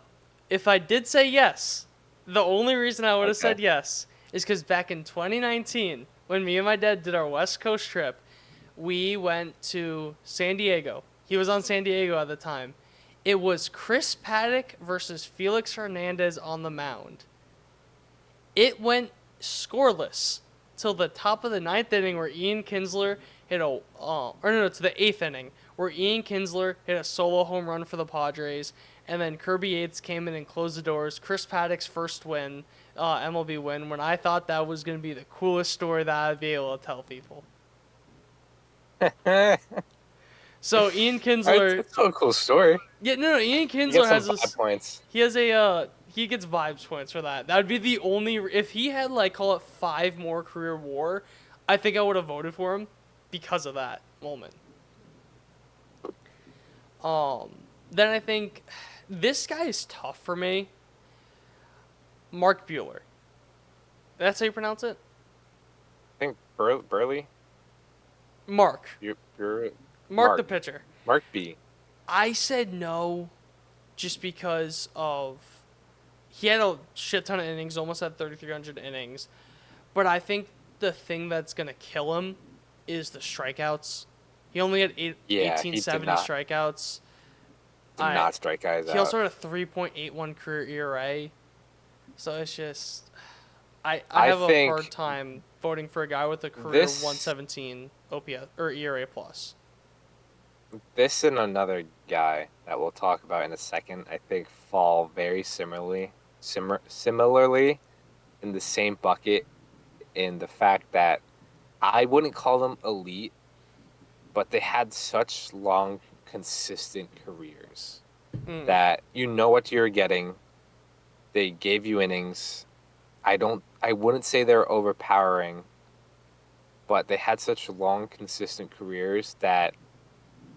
if I did say yes, the only reason I would have said yes is because back in 2019, when me and my dad did our West Coast trip, we went to San Diego. He was on San Diego at the time. It was Chris Paddock versus Felix Hernandez on the mound. It went scoreless till the top of the 9th inning where Ian Kinsler hit to the 8th inning where Ian Kinsler hit a solo home run for the Padres, and then Kirby Yates came in and closed the doors. Chris Paddock's first win, MLB win, when I thought that was going to be the coolest story that I'd be able to tell people. So Ian Kinsler, It's a cool story. yeah, no, Ian He Kinsler gets some has vibe points. he has a he gets vibes points for that. That would be the only if he had like call it 5 more career WAR, I think I would have voted for him because of that moment. Then I think this guy is tough for me. Mark Buehler. That's how you pronounce it? I think Burley. Mark. You're Mark the pitcher. Mark B. I said no just because of he had a shit ton of innings, almost had 3,300 innings. But I think the thing that's going to kill him is the strikeouts. He only had 1870 strikeouts. Did not strike guys out. He also had a 3.81 career ERA. So it's just I have a hard time voting for a guy with a career 117 OPS or ERA plus. This and another guy that we'll talk about in a second, I think, fall very similarly in the same bucket in the fact that I wouldn't call them elite, but they had such long, consistent careers that you know what you're getting. They gave you innings. I wouldn't say they're overpowering, but they had such long, consistent careers that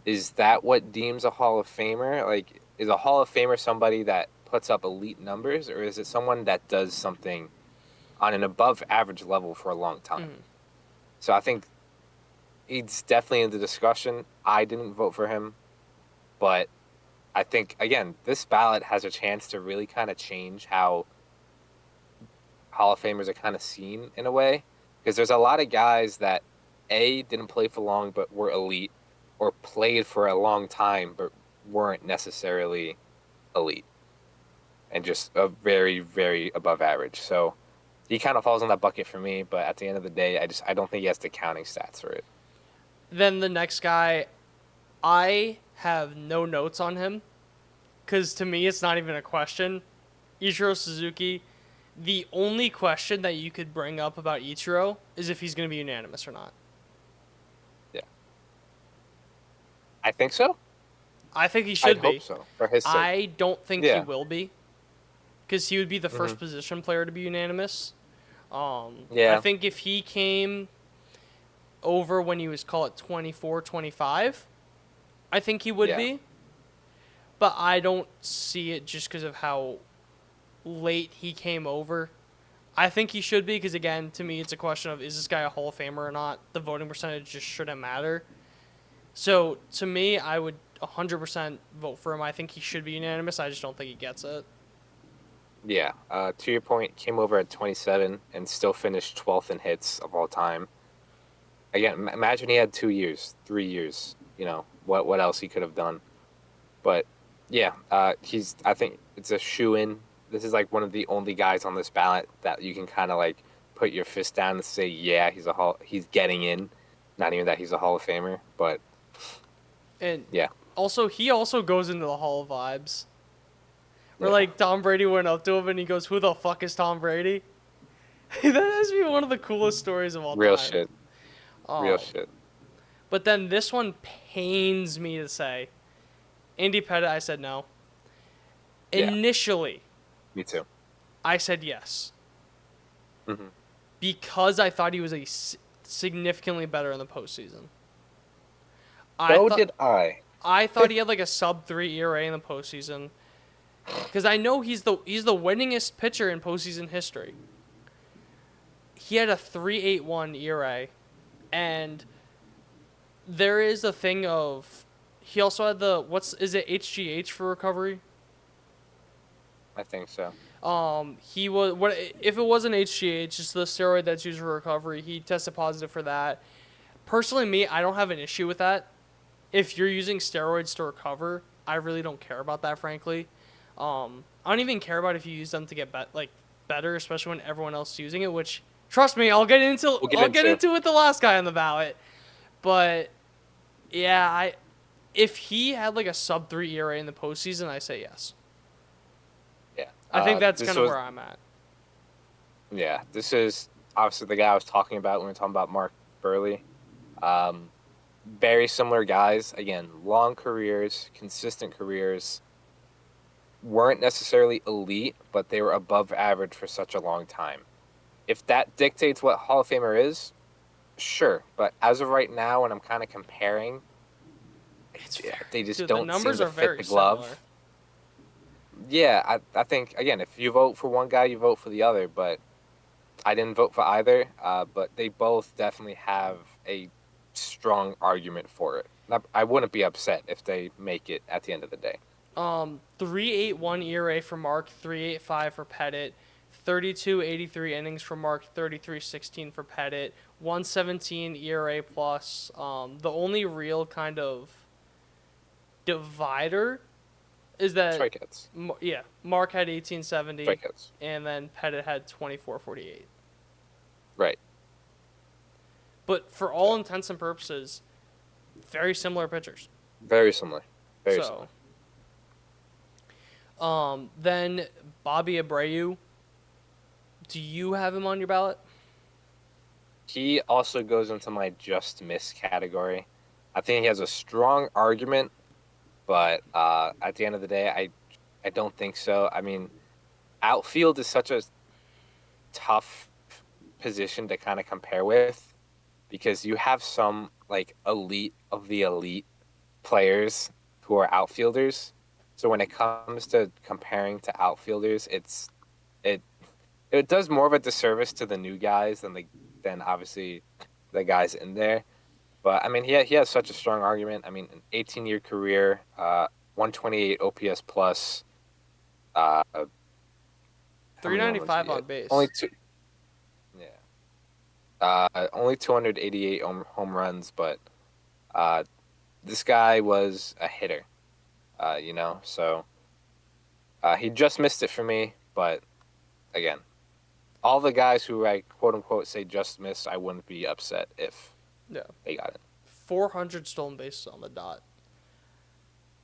is that what deems a Hall of Famer? Like, is a Hall of Famer somebody that puts up elite numbers, or is it someone that does something on an above average level for a long time? So I think he's definitely in the discussion. I didn't vote for him, but I think, again, this ballot has a chance to really kind of change how Hall of Famers are kind of seen in a way, because there's a lot of guys that, A, didn't play for long but were elite, or played for a long time but weren't necessarily elite, and just a very, very above average. So he kind of falls in that bucket for me, but at the end of the day, I don't think he has the counting stats for it. Then the next guy, I have no notes on him, because to me it's not even a question. Ichiro Suzuki. The only question that you could bring up about Ichiro is if he's going to be unanimous or not. Yeah. I think so. I think he should be. I hope so, for his sake. I don't think he will be, because he would be the first position player to be unanimous. I think if he came over when he was, call it 24, 25, I think he would be. But I don't see it just because of how late he came over. I think he should be, because, again, to me, it's a question of, is this guy a Hall of Famer or not? The voting percentage just shouldn't matter. So, to me, I would 100% vote for him. I think he should be unanimous. I just don't think he gets it. Yeah. To your point, came over at 27 and still finished 12th in hits of all time. Again, imagine he had 2 years, 3 years. You know, what else he could have done. But, yeah, I think it's a shoo-in. This is like one of the only guys on this ballot that you can kind of like put your fist down and say, yeah, he's getting in. Not even that he's a Hall of Famer, but yeah. Also, he also goes into the Hall of Vibes. Where like Tom Brady went up to him and he goes, "Who the fuck is Tom Brady?" That has to be one of the coolest stories of all time. Real shit. Real shit. But then this one pains me to say. Andy Pettitte, I said no. Yeah. Initially. Me too. I said yes. Mm-hmm. Because I thought he was significantly better in the postseason. So did I. I thought he had like a sub-3 ERA in the postseason. Because I know he's the winningest pitcher in postseason history. He had a 3.81 ERA. And there is a thing of... He also had is it HGH for recovery? I think so. If it wasn't HGH, it's the steroid that's used for recovery. He tested positive for that. Personally, I don't have an issue with that. If you're using steroids to recover, I really don't care about that, frankly. I don't even care about if you use them to get better, especially when everyone else is using it. Which, trust me, I'll get into it with the last guy on the ballot. But yeah, if he had like a sub-3 ERA in the postseason, I say yes. Yeah. I think that's this kind of was where I'm at. Yeah, this is obviously the guy I was talking about when we were talking about Mark Burley. Um, very similar guys. Again, long careers, consistent careers. Weren't necessarily elite, but they were above average for such a long time. If that dictates what Hall of Famer is, sure. But as of right now, when I'm kind of comparing, It's very, they just dude. The don't seem numbers to are fit very the similar. glove. Yeah, I think, again, if you vote for one guy, you vote for the other. But I didn't vote for either, but they both definitely have a strong argument for it. I wouldn't be upset if they make it at the end of the day. 3.81 ERA for Mark, 3.85 for Pettit, 32.83 innings for Mark, 33.16 for Pettit, 117 ERA plus. The only real kind of divider is that Strikeouts. yeah, Mark had 1870 Strikeouts. and then Pettit had 2448. Right. But for all intents and purposes, very similar pitchers. Very similar. Very similar. Then Bobby Abreu. Do you have him on your ballot? He also goes into my just miss category. I think he has a strong argument, but at the end of the day, I don't think so. I mean, outfield is such a tough position to kind of compare with because you have some like elite of the elite players who are outfielders. So when it comes to comparing to outfielders, it it does more of a disservice to the new guys than obviously the guys in there. But I mean, he has such a strong argument. I mean, an 18-year career, 128 OPS plus, how many home runs did 395 he on hit? base. Only two. Yeah. Only 288 home runs, but uh, this guy was a hitter. So he just missed it for me. But again, all the guys who I quote unquote say just missed, I wouldn't be upset if Yeah. they got it. 400 stolen bases on the dot.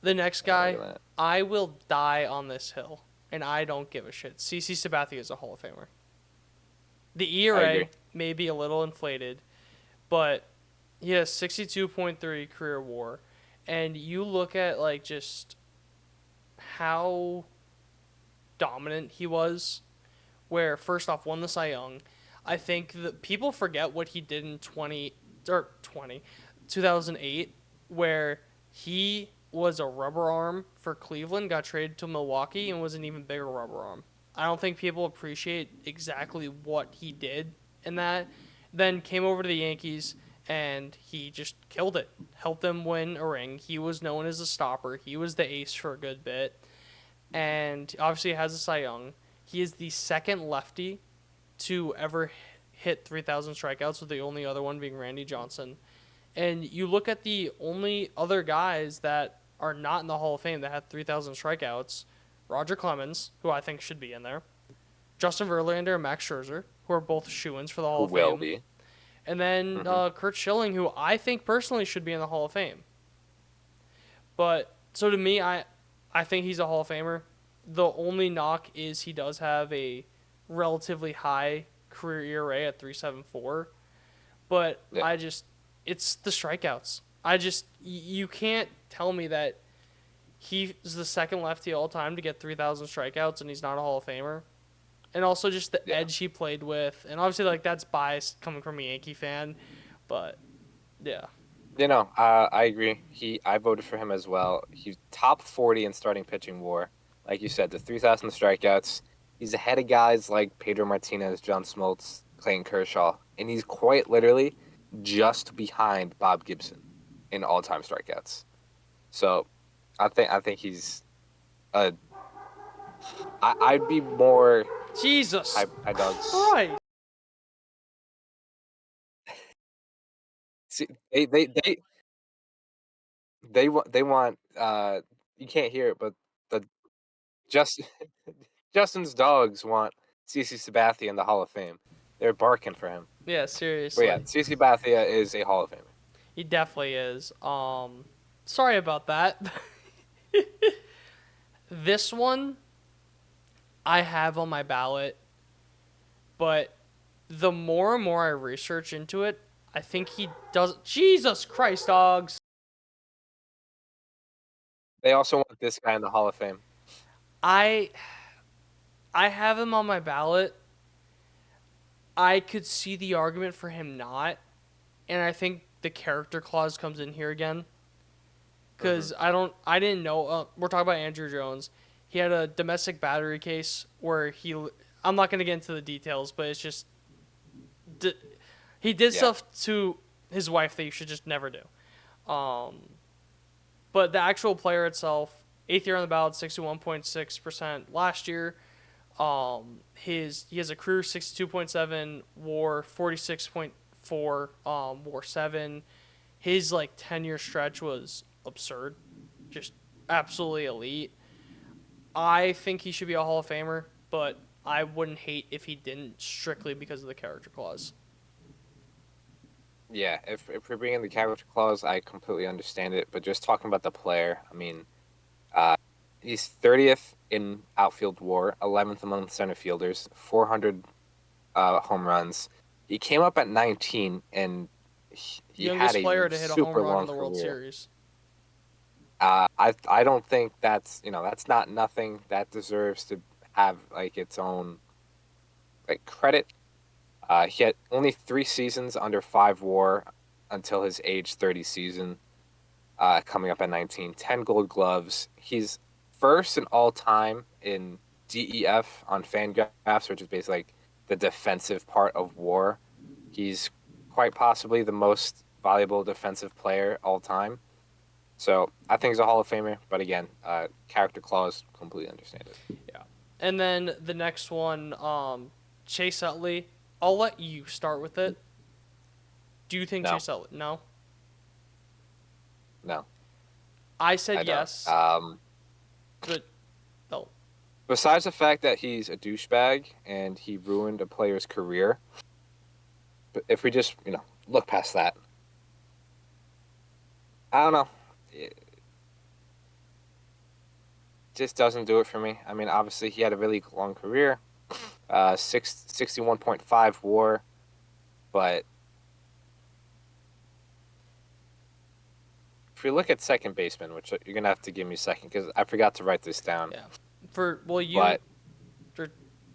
The next Yeah, guy, look at that. I will die on this hill, and I don't give a shit. CC Sabathia is a Hall of Famer. The I ERA agree. may be a little inflated, but he has 62.3 career WAR, and you look at like just how dominant he was. Where first off, won the Cy Young. I think that people forget what he did in 2008, where he was a rubber arm for Cleveland, got traded to Milwaukee, and was an even bigger rubber arm. I don't think people appreciate exactly what he did in that. Then came over to the Yankees, and he just killed it. Helped them win a ring. He was known as a stopper. He was the ace for a good bit. And obviously has a Cy Young. He is the second lefty to ever hit 3,000 strikeouts, with the only other one being Randy Johnson. And you look at the only other guys that are not in the Hall of Fame that have 3,000 strikeouts: Roger Clemens, who I think should be in there, Justin Verlander and Max Scherzer, who are both shoo-ins for the Hall Who of will Fame, be? and then Kurt Schilling, who I think personally should be in the Hall of Fame. But so to me, I think he's a Hall of Famer. The only knock is he does have a relatively high career ERA at 3.74, but Yeah. it's the strikeouts. You can't tell me that he's the second lefty all time to get 3,000 strikeouts and he's not a Hall of Famer. And also just the edge he played with, and obviously like that's biased coming from a Yankee fan, but yeah. I agree. I voted for him as well. He's top 40 in starting pitching WAR. Like you said, the 3,000 strikeouts. He's ahead of guys like Pedro Martinez, John Smoltz, Clayton Kershaw, and he's quite literally just behind Bob Gibson in all-time strikeouts. So, I think he's I'd be more Jesus high dogs. Christ. See, they want you can't hear it, but the just Justin's dogs want CC Sabathia in the Hall of Fame. They're barking for him. Yeah, But yeah, seriously. CC Sabathia is a Hall of Famer. He definitely is. sorry about that. This one I have on my ballot, but the more and more I research into it, I think he does. Jesus Christ, dogs! They also want this guy in the Hall of Fame. I I have him on my ballot. I could see the argument for him not, and I think the character clause comes in here again. Hmm. Because I didn't know. We're talking about Andrew Jones. He had a domestic battery case where I'm not gonna get into the details, but it's just he did Yeah. stuff to his wife that you should just never do. But the actual player itself, eighth year on the ballot, 61.6% last year. He has a career 62.7 WAR, 46.4 WAR 7. His like 10-year stretch was absurd, just absolutely elite. I think he should be a Hall of Famer, but I wouldn't hate if he didn't strictly because of the character clause. Yeah, if we're bringing the character clause, I completely understand it. But just talking about the player, I mean, uh, he's 30th in outfield WAR, 11th among center fielders, 400 home runs. He came up at 19, and he had Youngest a player to hit a home super run in long the World career. Series. I don't think that's not nothing that deserves to have like its own like credit. He had only 3 seasons under 5 WAR until his age 30 season, coming up at 19. 10 Gold Gloves. He's first in all time in DEF on Fangraphs, which is basically like the defensive part of WAR. He's quite possibly the most valuable defensive player all time. So I think he's a Hall of Famer, but again, character clause, completely understand it. Yeah. And then the next one, Chase Utley. I'll let you start with it. Do you think No, Chase Utley? No. no, I said I don't. yes, but no. Besides the fact that he's a douchebag and he ruined a player's career, but if we just look past that, I don't know. It just doesn't do it for me. I mean, obviously he had a really long career, 61.5 WAR, but if we look at second baseman, which you're gonna have to give me a second because I forgot to write this down. Yeah. For well, you But for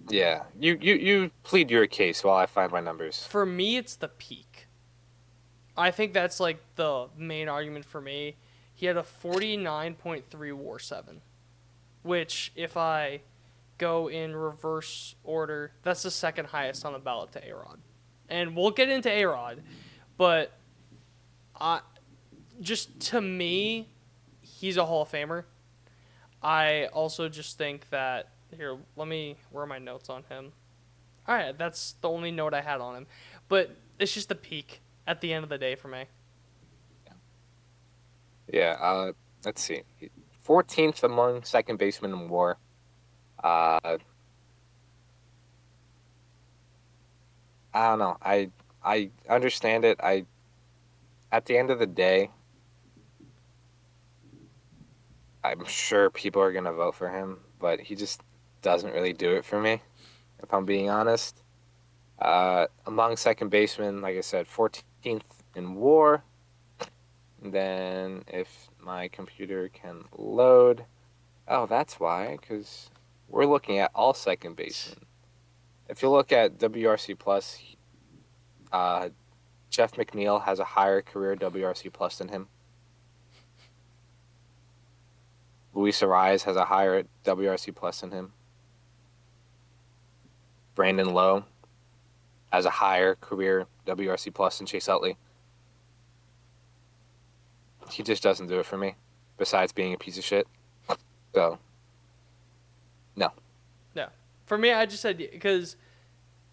yeah, you plead your case while I find my numbers. for me, it's the peak. I think that's like the main argument for me. He had a 49.3 WAR 7, which if I go in reverse order, that's the second highest on the ballot to A-Rod. And we'll get into A-Rod, but I just to me, he's a Hall of Famer. I also just think that here, where are my notes on him? All right, that's the only note I had on him. But it's just the peak at the end of the day for me. Yeah, let's see. 14th among second basemen in WAR. Uh, I don't know. I understand it. At the end of the day, I'm sure people are gonna vote for him, but he just doesn't really do it for me, if I'm being honest. Among second basemen, like I said, 14th in WAR. And then if my computer can load, oh, that's why, because we're looking at all second basemen. If you look at WRC plus, uh, Jeff McNeil has a higher career WRC plus than him. Luis Arias has a higher WRC plus than him. Brandon Lowe has a higher career WRC plus than Chase Utley. He just doesn't do it for me, besides being a piece of shit. So, no. Yeah. For me, I just said because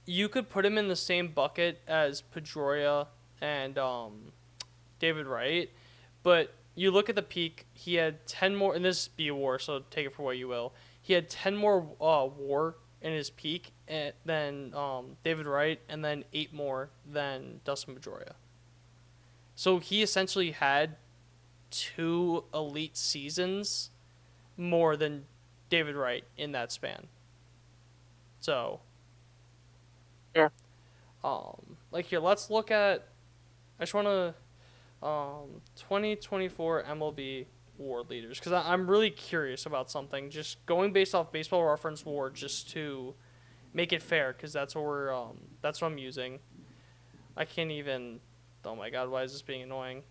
you could put him in the same bucket as Pedroia and David Wright, but you look at the peak, he had 10 more, and this is B WAR, so take it for what you will. He had 10 more WAR in his peak than David Wright, and then 8 more than Dustin Pedroia. So he essentially had 2 elite seasons more than David Wright in that span. So, Sure. like here, let's look at. I just want to 2024 MLB WAR leaders because I'm really curious about something. Just going based off Baseball Reference WAR, just to make it fair, because that's what I'm using. I can't even. Oh my god, why is this being annoying?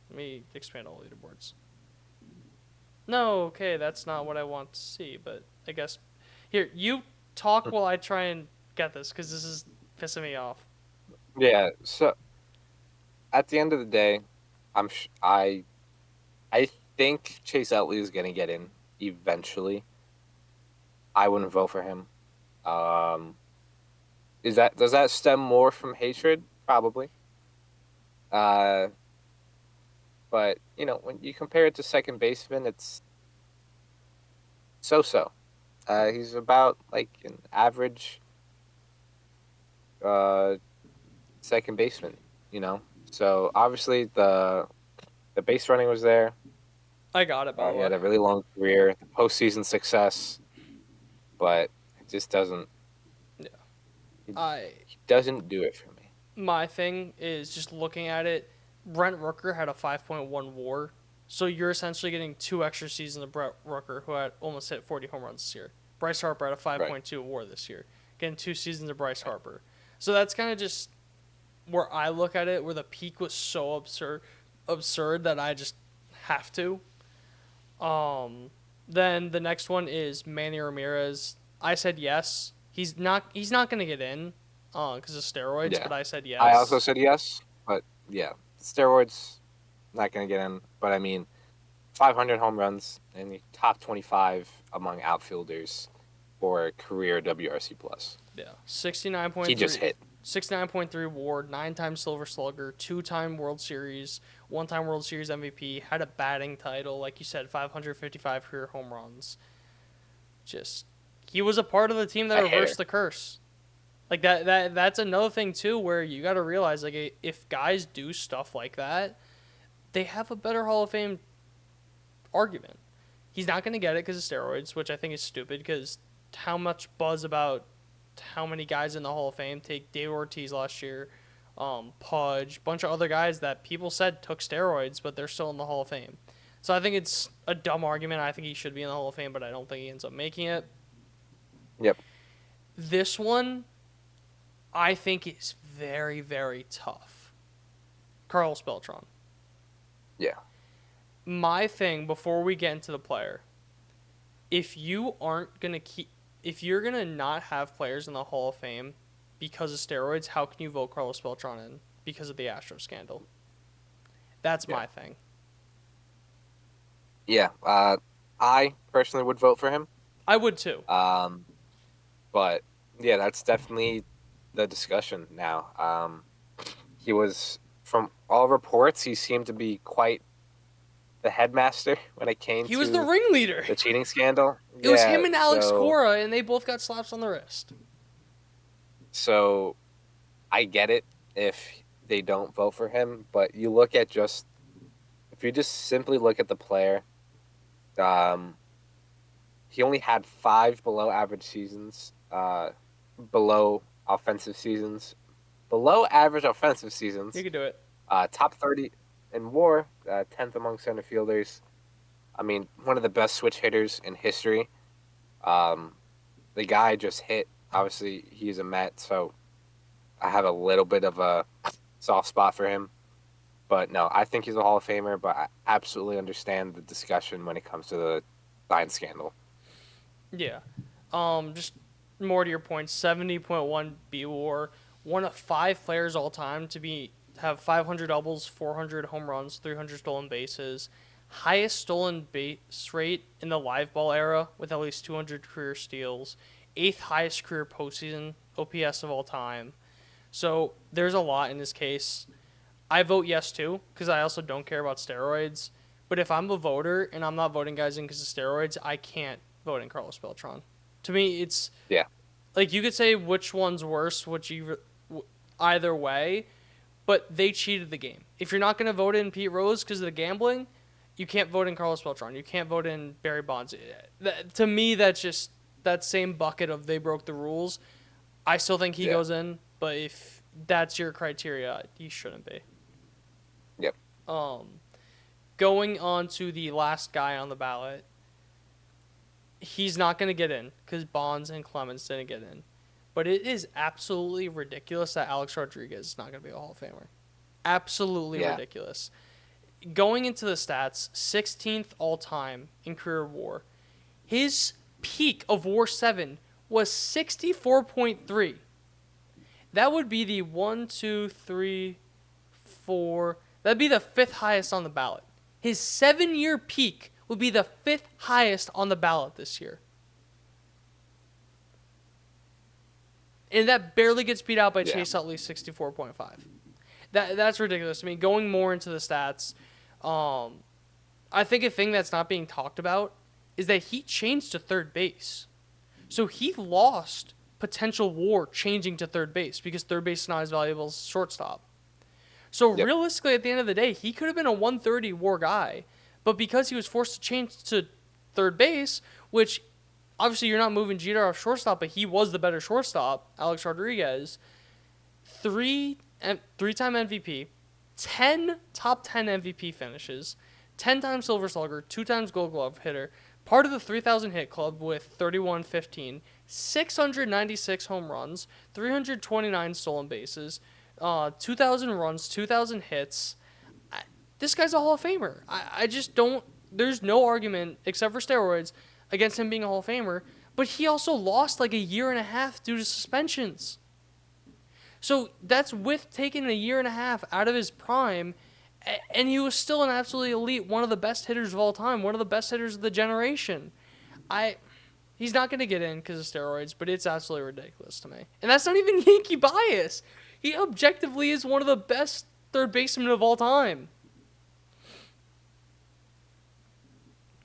Let me expand all leaderboards. No, okay, that's not what I want to see. But I guess here you talk while I try and get this because this is pissing me off. Yeah. So at the end of the day, I think Chase Utley is gonna get in eventually. I wouldn't vote for him. Um, does that stem more from hatred? Probably. Uh, but when you compare it to second baseman, it's so. He's about like an average uh second baseman. You know, so obviously the base running was there. I got it, by the He way. had a really long career, the postseason success, but it just doesn't. Yeah. He, I he doesn't do it for me. My thing is just looking at it. Brent Rooker had a 5.1 WAR, so you're essentially getting 2 extra seasons of Brent Rooker, who had almost hit 40 home runs this year. Bryce Harper had a Right. 5.2 WAR this year, getting 2 seasons of Bryce Harper. So that's kind of just where I look at it, where the peak was so absurd that I just have to. Then the next one is Manny Ramirez. I said yes. He's not gonna get in, because of steroids. Yeah. But I said I also yes. said yes, but yeah, steroids not going to get in. But I mean, 500 home runs and the top 25 among outfielders for career WRC plus. Yeah, He just hit. 69.3 WAR, 9-time Silver Slugger, 2-time World Series, 1-time World Series MVP, had a batting title, like you said, 555 career home runs. Just he was a part of the team that A hair. reversed the curse. Like that's another thing too, where you got to realize, like, if guys do stuff like that, they have a better Hall of Fame argument. He's not going to get it because of steroids, which I think is stupid, because how much buzz about how many guys in the Hall of Fame, take David Ortiz last year, Pudge, bunch of other guys that people said took steroids, but they're still in the Hall of Fame. So I think it's a dumb argument. I think he should be in the Hall of Fame, but I don't think he ends up making it. Yep. This one, I think, is very, very tough. Carlos Beltran. Yeah. My thing, before we get into the player, if you're gonna not have players in the Hall of Fame because of steroids, how can you vote Carlos Beltran in because of the Astro scandal? That's Yeah. my thing. Yeah. I personally would vote for him. I would too. But yeah, that's definitely the discussion now. He was, from all reports, he seemed to be quite the headmaster when it came He was the to ringleader. the cheating scandal. It was him Yeah, and Alex Cora, and they both got slaps on the wrist. So I get it if they don't vote for him, but you look at if you just simply look at the player, um, he only had 5 below average seasons, below offensive seasons, below average offensive seasons, You could do it. top 30 in WAR, 10th among center fielders. I mean, one of the best switch hitters in history. Um, the guy just hit. Obviously, he's a Met, so I have a little bit of a soft spot for him. But no, I think he's a Hall of Famer, but I absolutely understand the discussion when it comes to the sign scandal. Yeah. Just more to your point, 70.1 BWAR, one of 5 players all time to have 500 doubles, 400 home runs, 300 stolen bases, highest stolen base rate in the live ball era with at least 200 career steals, 8th highest career postseason OPS of all time. So there's a lot in this case. I vote yes too, because I also don't care about steroids. But if I'm a voter and I'm not voting guys in because of steroids, I can't vote in Carlos Beltran. To me, it's Yeah. like you could say which one's worse, either way, but they cheated the game. If you're not going to vote in Pete Rose because of the gambling, you can't vote in Carlos Beltran. You can't vote in Barry Bonds. To me, that's just that same bucket of they broke the rules. I still think he goes in, but if that's your criteria, he shouldn't be. Yep. Going on to the last guy on the ballot, he's not going to get in because Bonds and Clemens didn't get in. But it is absolutely ridiculous that Alex Rodriguez is not going to be a Hall of Famer. Absolutely ridiculous. Going into the stats, 16th all-time in career WAR. His peak of WAR 7 was 64.3. That would be the 1, 2, 3, 4... That'd be the 5th highest on the ballot. His 7-year peak would be the 5th highest on the ballot this year. And that barely gets beat out by Chase Utley's 64.5. That's ridiculous. I mean, going more into the stats, I think a thing that's not being talked about is that he changed to third base. So he lost potential WAR changing to third base because third base is not as valuable as shortstop. So realistically, at the end of the day, he could have been a 130 WAR guy, but because he was forced to change to third base, which obviously you're not moving Jeter off shortstop, but he was the better shortstop, Alex Rodriguez, three-time MVP, 10 top 10 MVP finishes, 10 times Silver Slugger, 2 times Gold Glove hitter, part of the 3,000 hit club with 31-15, 696 home runs, 329 stolen bases, 2,000 runs, 2,000 hits. This guy's a Hall of Famer. I just don't... There's no argument, except for steroids, against him being a Hall of Famer. But he also lost like a year and a half due to suspensions. So that's with taking a year and a half out of his prime, and he was still an absolutely elite, one of the best hitters of all time, one of the best hitters of the generation. He's not going to get in because of steroids, but it's absolutely ridiculous to me. And that's not even Yankee bias. He objectively is one of the best third basemen of all time.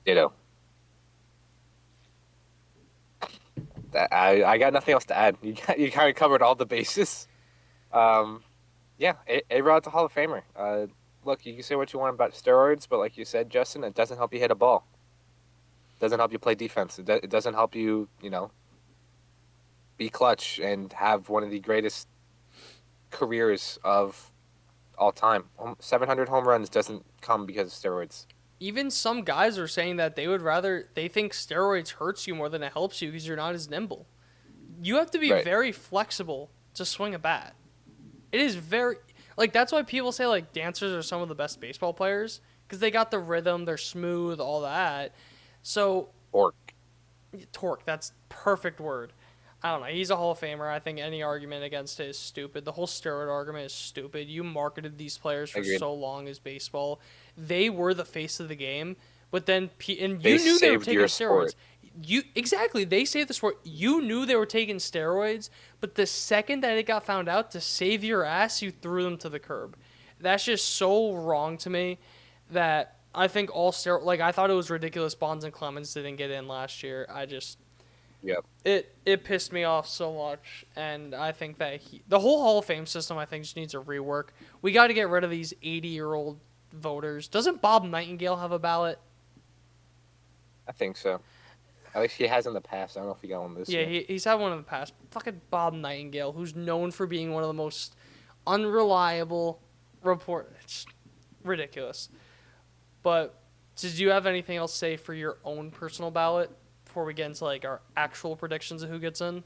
Ditto. I got nothing else to add. You kind of covered all the bases. A-Rod's a Hall of Famer. Look, you can say what you want about steroids, but like you said, Justin, it doesn't help you hit a ball. It doesn't help you play defense. It doesn't help you, be clutch and have one of the greatest careers of all time. 700 home runs doesn't come because of steroids. Even some guys are saying that they think steroids hurts you more than it helps you because you're not as nimble. You have to be very flexible to swing a bat. It is very, that's why people say, dancers are some of the best baseball players because they got the rhythm, they're smooth, all that. So... Torque, that's perfect word. I don't know. He's a Hall of Famer. I think any argument against it is stupid. The whole steroid argument is stupid. You marketed these players for so long as baseball. They were the face of the game, but then you knew they were taking steroids. They saved the sport. You knew they were taking steroids, but the second that it got found out, to save your ass, you threw them to the curb. That's just so wrong to me that I think all steroids... I thought it was ridiculous Bonds and Clemens didn't get in last year. Yep. It pissed me off so much, and I think that the whole Hall of Fame system, I think, just needs a rework. We got to get rid of these 80-year-old voters. Doesn't Bob Nightingale have a ballot? I think so. At least he has in the past. I don't know if he got one this year. Yeah, he's had one in the past. Fucking Bob Nightingale, who's known for being one of the most unreliable reporters. It's ridiculous. But did you have anything else to say for your own personal ballot before we get into our actual predictions of who gets in?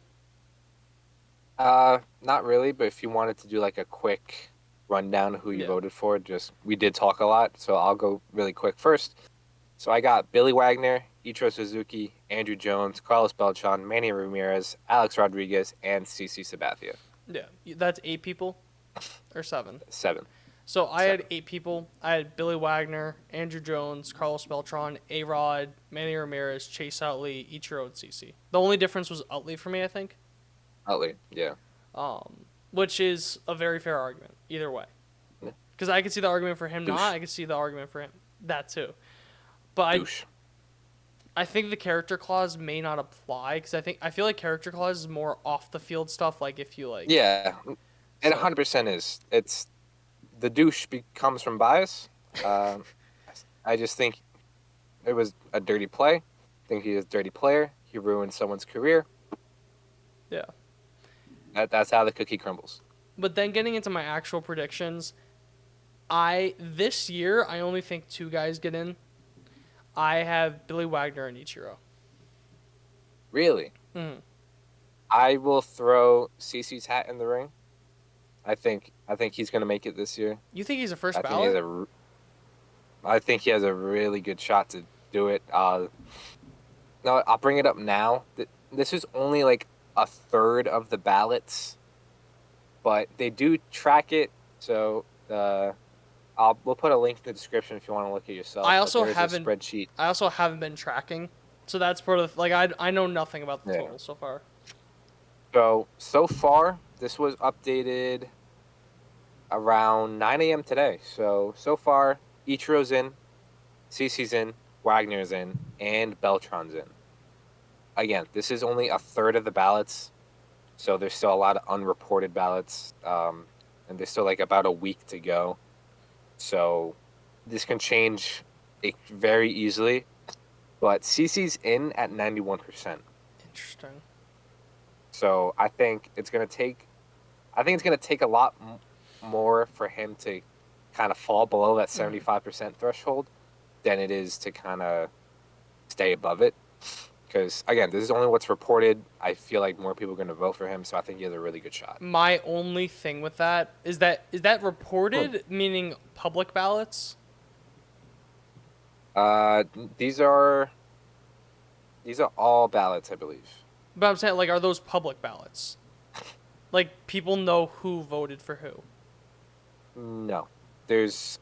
Not really, but if you wanted to do a quick rundown of who you voted for, we did talk a lot, so I'll go really quick first. So I got Billy Wagner, Ichiro Suzuki, Andrew Jones, Carlos Beltran, Manny Ramirez, Alex Rodriguez, and CC Sabathia. Yeah, that's 8 people or 7? 7. So I had 8 people. I had Billy Wagner, Andrew Jones, Carlos Beltran, A-Rod, Manny Ramirez, Chase Utley, Ichiro, and CC. The only difference was Utley for me, I think. Utley, yeah. Which is a very fair argument, either way. Because I could see the argument for him not. I could see the argument for him that too. But I think the character clause may not apply because I feel like character clause is more off the field stuff. If you Yeah, and 100% is. the douche comes from bias. Um, I just think it was a dirty play. I think he's a dirty player. He ruined someone's career. Yeah. That's how the cookie crumbles. But then getting into my actual predictions, this year I only think two guys get in. I have Billy Wagner and Ichiro. Really? Mm-hmm. I will throw CeCe's hat in the ring. I think he's going to make it this year. You think he's a first I think ballot? I think he has a really good shot to do it. No, I'll bring it up now. This is only like a third of the ballots, but they do track it. So we'll put a link in the description if you want to look at yourself. I also there's haven't a spreadsheet. I also haven't been tracking, so that's part of like I know nothing about the total so far. So far, this was updated around 9 a.m. today. So far, Ichiro's in, CeCe's in, Wagner's in, and Beltran's in. Again, this is only a third of the ballots, so there's still a lot of unreported ballots, and there's still like about a week to go. So this can change very easily, but CeCe's in at 91%. Interesting. So I think it's gonna take a lot more for him to kind of fall below that 75% threshold than it is to kind of stay above it. Because again, this is only what's reported. I feel like more people are going to vote for him, so I think he has a really good shot. My only thing with that is that reported, meaning public ballots? These are all ballots, I believe. But I'm saying, like, are those public ballots? Like, people know who voted for who? No, there's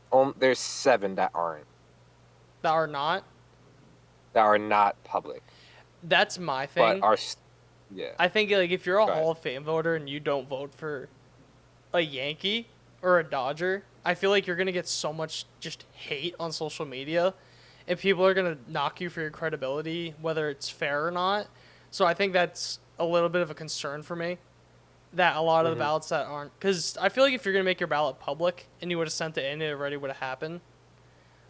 7 that aren't. That are not? That are not public. That's my thing. But yeah. I think, like, if you're a Hall of Fame voter and you don't vote for a Yankee or a Dodger, I feel like you're going to get so much just hate on social media, and people are going to knock you for your credibility, whether it's fair or not. So I think that's a little bit of a concern for me, that a lot of the ballots that aren't... Because I feel like if you're going to make your ballot public and you would have sent it in, it already would have happened.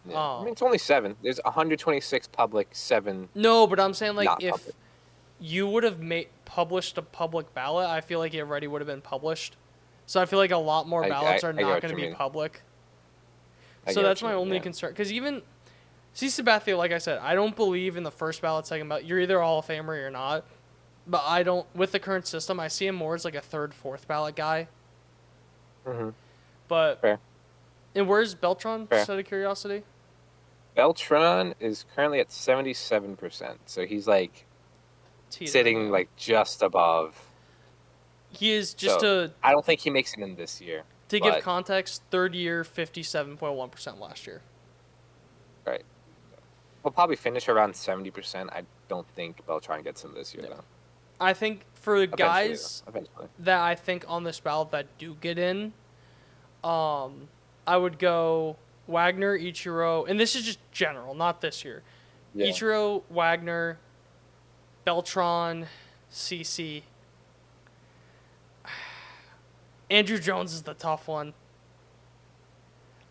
Yeah. I mean, it's only 7. There's 126 public, 7. No, but I'm saying, like, if public. You would have published a public ballot, I feel like it already would have been published. So I feel like a lot more ballots are not going to be public. So that's my only concern. Because even C. Sabathia, like I said, I don't believe in the first ballot, second ballot. You're either a Hall of Famer or you're not. But I don't, with the current system, I see him more as like a third, fourth ballot guy. Mm-hmm. But, fair. And where's Beltran, fair. just out of curiosity? Beltran is currently at 77%. So he's like sitting like just above. He is just I don't think he makes it in this year. To give context, third year, 57.1% last year. Right. He'll probably finish around 70%. I don't think Beltran gets him this year, though. I think for the guys that I think on this ballot that do get in, I would go Wagner, Ichiro, and this is just general, not this year. Yeah. Ichiro, Wagner, Beltran, CeCe. Andrew Jones is the tough one.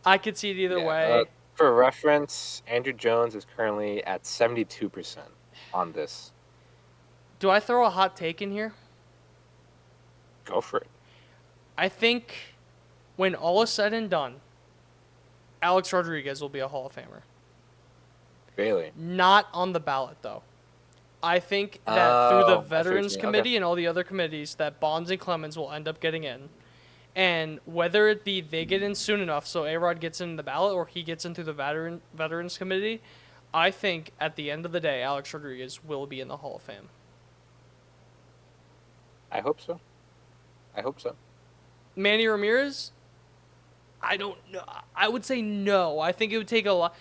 I could see it either way. For reference, Andrew Jones is currently at 72% on this. Do I throw a hot take in here? Go for it. I think when all is said and done, Alex Rodriguez will be a Hall of Famer. Really? Not on the ballot, though. I think that through the Veterans Committee and all the other committees, that Bonds and Clemens will end up getting in. And whether it be they get in soon enough so A-Rod gets in the ballot or he gets in through the Veterans Committee, I think at the end of the day, Alex Rodriguez will be in the Hall of Fame. I hope so. Manny Ramirez? I don't know. I would say no. I think it would take a lot.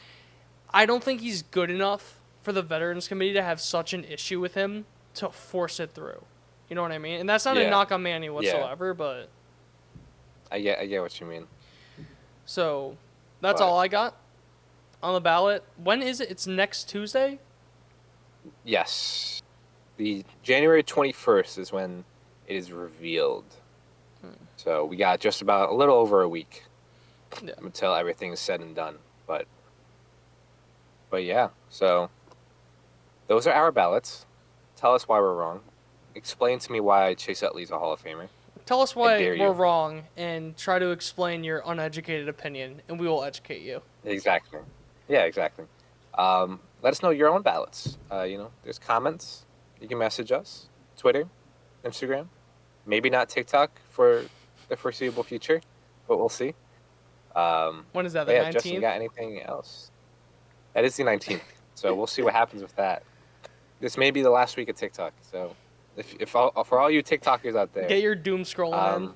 I don't think he's good enough for the Veterans Committee to have such an issue with him to force it through. You know what I mean? And that's not a knock on Manny whatsoever, but... I get what you mean. So, that's all I got on the ballot. When is it? It's next Tuesday? Yes. The January 21st is when it is revealed. So we got just about a little over a week. Yeah. until everything is said and done. But yeah, so those are our ballots. Tell us why we're wrong. Explain to me why Chase Utley's a Hall of Famer. Tell us I why dare we're you. wrong and try to explain your uneducated opinion, and we will educate you. Exactly. Yeah, exactly. Let us know your own ballots. There's comments. You can message us. Twitter, Instagram. Maybe not TikTok for the foreseeable future, but we'll see. When is that, But the yeah, Justin, you 19th? got anything else? That is the 19th. So we'll see what happens with that. This may be the last week of TikTok. So for all you TikTokers out there, Get your doom scrolling in.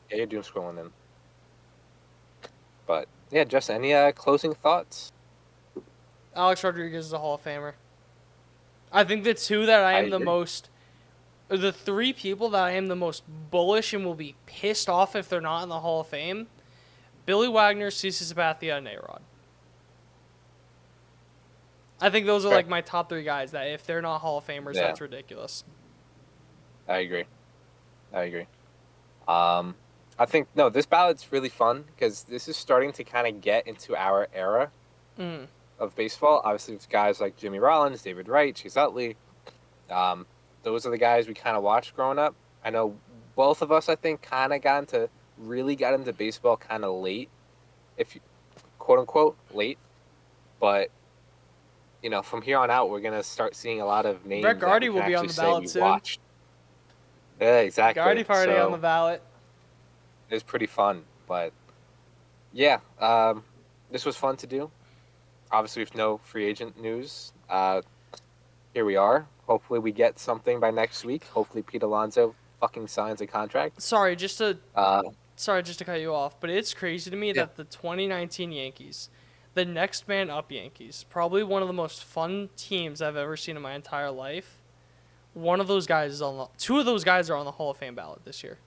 get your doom scrolling in. But yeah, Justin, any closing thoughts? Alex Rodriguez is a Hall of Famer. I think the two that I I am the agree. most, or the three people that I am the most bullish and will be pissed off if they're not in the Hall of Fame: Billy Wagner, CeCe Sabathia, and A-Rod. I think those are Fair. like my top three guys that if they're not Hall of Famers, Yeah, that's ridiculous. I agree. I agree. I think no, this ballot's really fun because this is starting to kind of get into our era Mm. of baseball. Obviously, with guys like Jimmy Rollins, David Wright, Chase Utley. Um, those are the guys we kind of watched growing up. I know both of us, I think, really got into baseball kind of late, if you, quote unquote late. But from here on out, we're gonna start seeing a lot of Brett names that we Gardy can will be on actually the say ballot we soon. watched. Yeah, Gardy exactly. party on the So ballot. it's pretty fun. But yeah, this was fun to do. Obviously, with no free agent news, here we are. Hopefully, we get something by next week. Hopefully, Pete Alonso fucking signs a contract. Sorry, just to Uh, sorry, just to cut you off, but it's crazy to me yeah, that the 2019 Yankees, the next man up Yankees, probably one of the most fun teams I've ever seen in my entire life. One of those guys is on the, two of those guys are on the Hall of Fame ballot this year,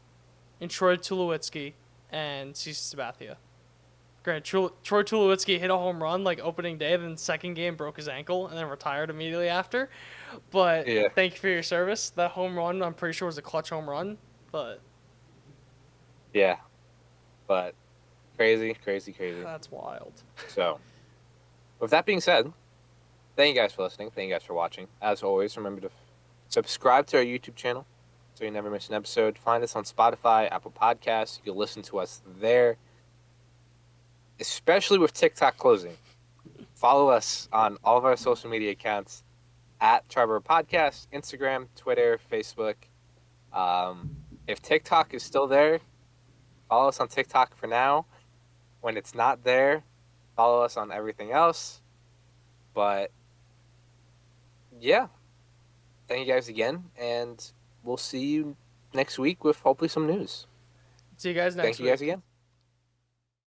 in Troy Tulowitzki and CeCe Sabathia. Granted, Troy Tulowitzki hit a home run like opening day, then second game broke his ankle and then retired immediately after. But yeah, thank you for your service. That home run, I'm pretty sure, was a clutch home run. But yeah. But crazy, crazy, crazy. that's wild. So, with that being said, thank you guys for listening. Thank you guys for watching. As always, remember to subscribe to our YouTube channel so you never miss an episode. Find us on Spotify, Apple Podcasts. You can listen to us there, especially with TikTok closing. Follow us on all of our social media accounts at Triboro Podcast, Instagram, Twitter, Facebook. If TikTok is still there, follow us on TikTok for now. When it's not there, follow us on everything else. But yeah, thank you guys again, and we'll see you next week with hopefully some news. See you guys Thank next you guys week. again.